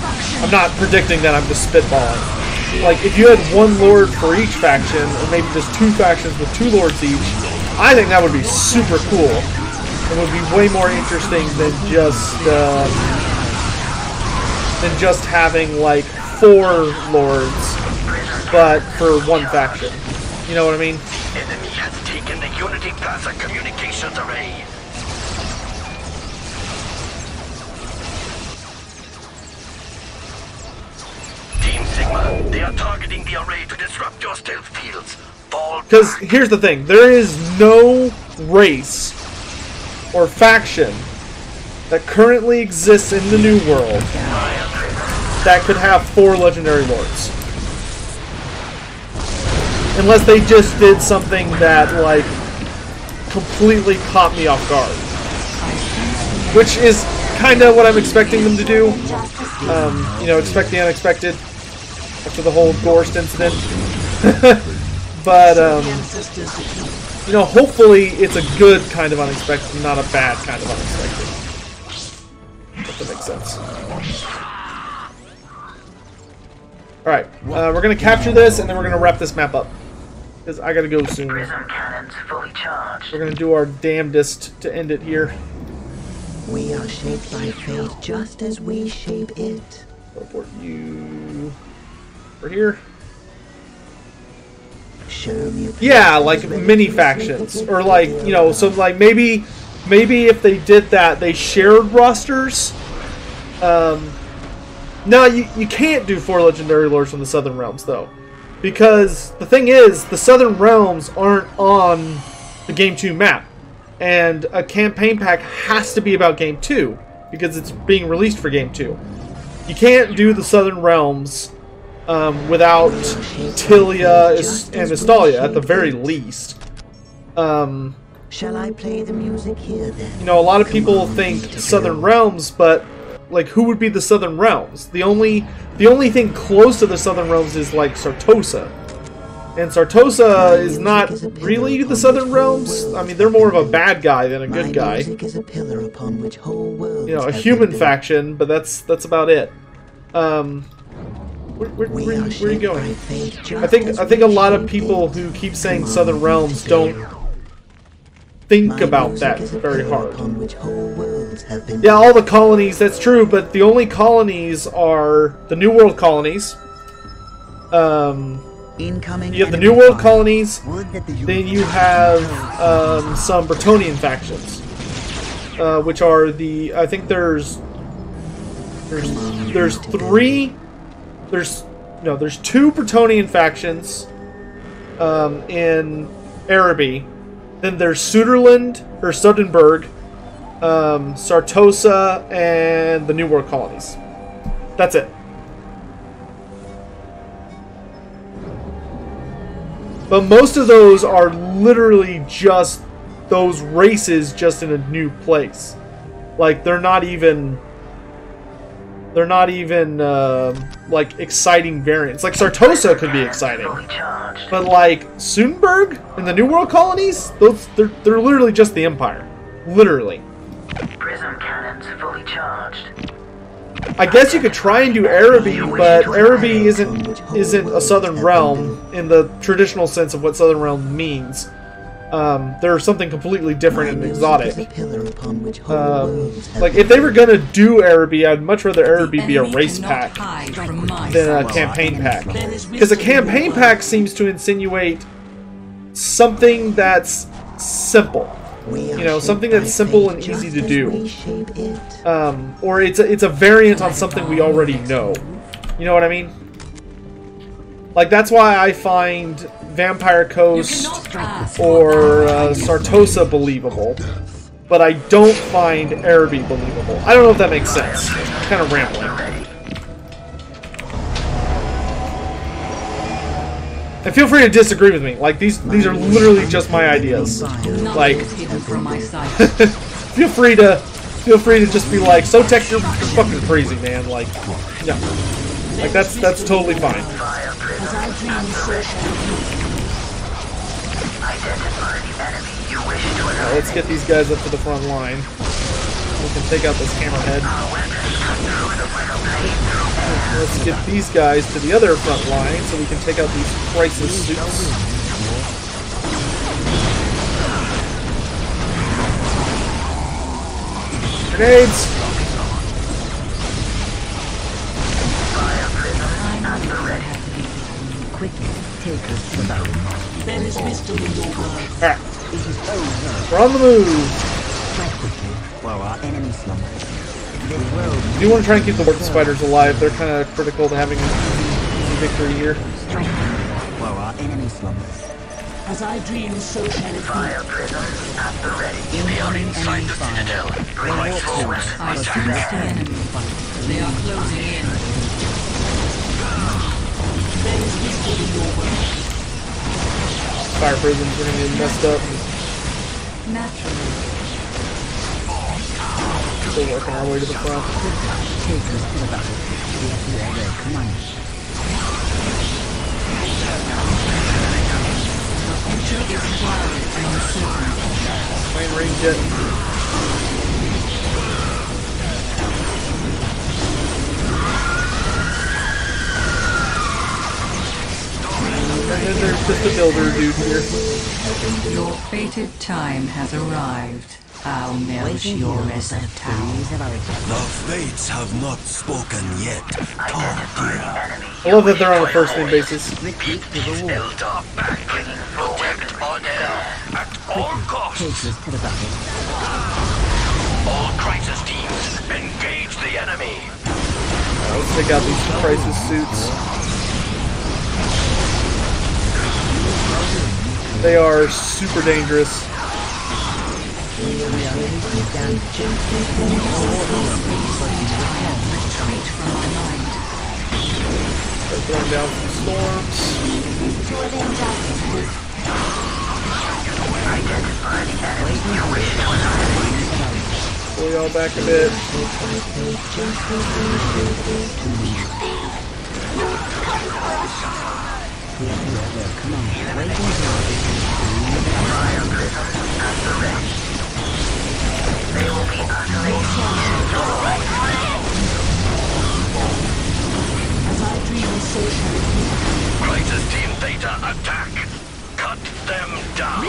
I'm not predicting that, I'm just spitballing. Like, if you had one lord for each faction, or maybe just two factions with two lords each, I think that would be super cool. It would be way more interesting than just having like 4 lords, but for one faction. You know what I mean? Enemy has taken the Unity Plaza communications array. Team Sigma, they are targeting the array to disrupt your stealth fields. Because here's the thing, there is no race or faction that currently exists in the New World that could have 4 legendary lords. Unless they just did something that, like, completely caught me off guard. Which is kind of what I'm expecting them to do. You know, expect the unexpected after the whole Gorst incident. But, you know, hopefully it's a good kind of unexpected, not a bad kind of unexpected. If that makes sense. Alright, we're going to capture this, and then we're going to wrap this map up. Because I gotta go soon. Prism cannons fully charged. We're gonna do our damnedest to end it here. We are shaped by fate just as we shape it. Teleport you over here. Show me. Yeah, like mini factions, or like, you know, so like maybe if they did that, they shared rosters. No, you can't do 4 legendary lords from the Southern Realms though. Because the thing is, the Southern Realms aren't on the Game 2 map. And a campaign pack has to be about Game 2. Because it's being released for Game 2. You can't do the Southern Realms without Tilia and Estalia, at the very least. Shall I play the music here then? You know, a lot of people think Southern Realms, but like, who would be the Southern Realms? The only thing close to the Southern Realms is like Sartosa. And Sartosa is not really the Southern Realms. I mean, they're more of a bad guy than a good guy. You know, a human faction, but that's about it. Where are you going? I think a lot of people who keep saying Southern Realms don't think about that very hard. Yeah, all the colonies, that's true, but the only colonies are the New World colonies. You have the New World colonies, then you have some Bretonnian factions, which are the, I think there's 2 Bretonnian factions in Araby. Then there's Suderland, or Sudenburg, Sartosa, and the New World colonies. That's it. But most of those are literally just those races just in a new place. Like, they're not even like exciting variants. Like Sartosa could be exciting, but like Sudenburg and the New World colonies, they're literally just the Empire, literally. Prism cannons fully charged. I guess you could try and do Araby, but Araby isn't a Southern Realm in the traditional sense of what Southern Realm means. They're something completely different and exotic. Like, if they were gonna do Araby, I'd much rather Araby be a race pack than a campaign pack. Because a campaign pack seems to insinuate something that's simple. You know, something that's simple and easy to do. Or it's a variant on something we already know. You know what I mean? Like, that's why I find Vampire Coast or Sartosa believable, but I don't find Araby believable. I don't know if that makes sense. I'm kind of rambling. And feel free to disagree with me. Like, these are literally just my ideas. Like, feel free to just be like, so Tech, you're fucking crazy, man. Like, no. Like, that's totally fine. Now, let's get these guys up to the front line. We can take out this hammerhead. Let's get these guys to the other front line so we can take out these crisis suits. Grenades! Quickly, take us to the battle. There is wisdom in your words. Alright. We're on the move. Strike quickly while our enemy slumbers. You do want to try and keep the warp spiders alive. They're kind of critical to having an easy victory here. Strike quickly while our enemy slumbers. As I dream, so shall it be. They are inside the citadel. Right forward. I sense the enemy. They are closing in. There is wisdom in your words. Fire prisons are going to get messed up. Naturally. Still working our way to the front. Take us to the battle. We are their command. The future is clouded and uncertain. Main range jet. And then there's just a builder dude here. Your fated time has arrived. I'll melt your receptacles. The fates have not spoken yet. Talk, dear. I love that they're on a first name basis. Beat these Eldar back. Protect Arnell at all costs. Take us to the battle. All crisis teams, engage the enemy. Let's take out these crisis suits. They are super dangerous. Retreat from my mind. They're throwing down some storms. Pull y'all back a bit. Crisis Team Theta attack. Cut them down.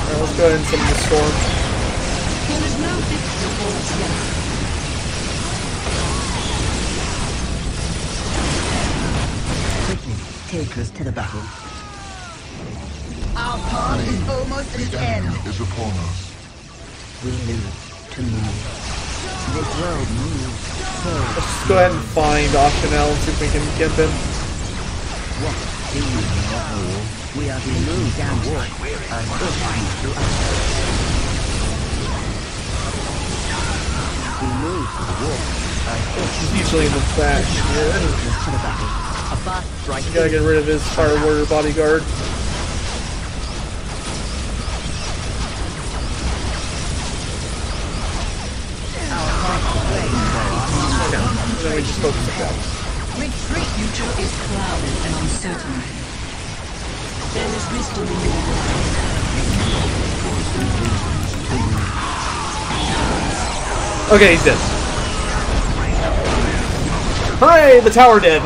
Alright, let's go ahead and summon the storm. There is no victory for us yet. Quickly, take us to the battle. Our path is almost at its end. Is upon us. We live to move. This world moves. So, Let's just go ahead and find Octanel and see if we can get them. what do you know? We are being moved down walk and pushing through us. We move to the walk and He's usually in the back. take us to the battle. A fast strike. Gotta get rid of his Fire Warrior bodyguard. And then we just focus it down. Retreat. Future is clouded and uncertain. There is wisdom in your words. Okay, he's dead. Hooray! The tower dead.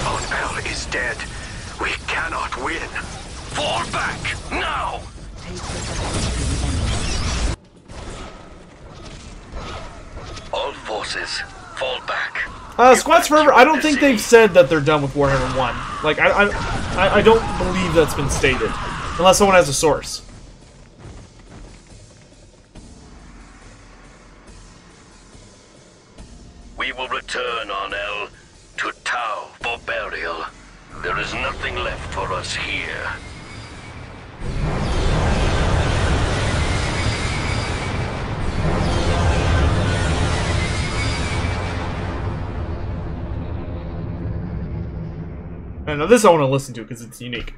Arnell is dead. We cannot win. Fall back now. All forces, fall back. Squats Forever, I don't think they've said that they're done with Warhammer 1. Like, I don't believe that's been stated. Unless someone has a source. We will return, Arnell, to Tau for burial. There is nothing left for us here. And now this I want to listen to because it's unique.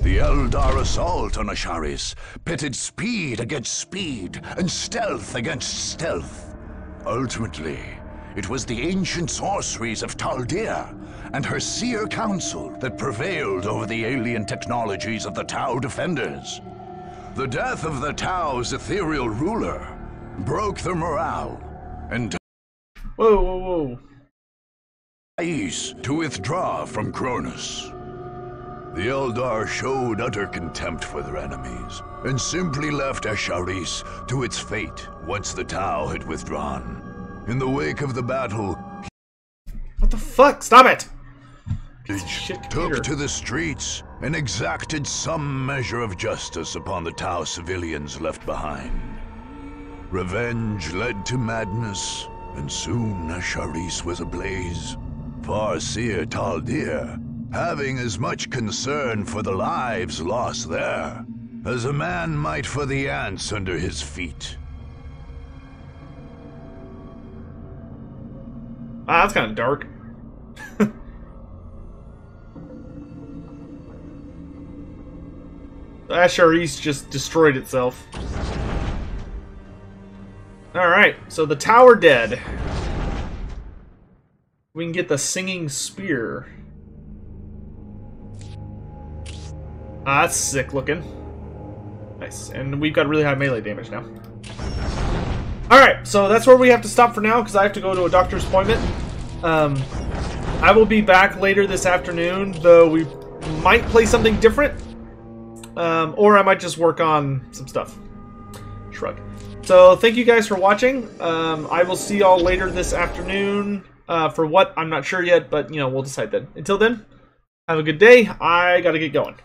The Eldar assault on Asharis pitted speed against speed and stealth against stealth. Ultimately, it was the ancient sorceries of Taldir and her seer council that prevailed over the alien technologies of the Tau defenders. The death of the Tau's ethereal ruler broke their morale and whoa. to withdraw from Cronus. The Eldar showed utter contempt for their enemies, and simply left Asharis to its fate once the Tau had withdrawn. In the wake of the battle, what the fuck? Stop it! Took to the streets and exacted some measure of justice upon the Tau civilians left behind. Revenge led to madness, and soon Asharis was ablaze. Farseer Taldir, having as much concern for the lives lost there as a man might for the ants under his feet. Ah, that's kind of dark. Asharis just destroyed itself. Alright, so the tower dead. We can get the singing spear. Ah, that's sick looking. Nice. And we've got really high melee damage now. Alright, so that's where we have to stop for now because I have to go to a doctor's appointment. I will be back later this afternoon, though we might play something different. Or I might just work on some stuff. Shrug. So thank you guys for watching. I will see y'all later this afternoon. For what, I'm not sure yet, but you know, we'll decide then. Until then, have a good day. I gotta get going.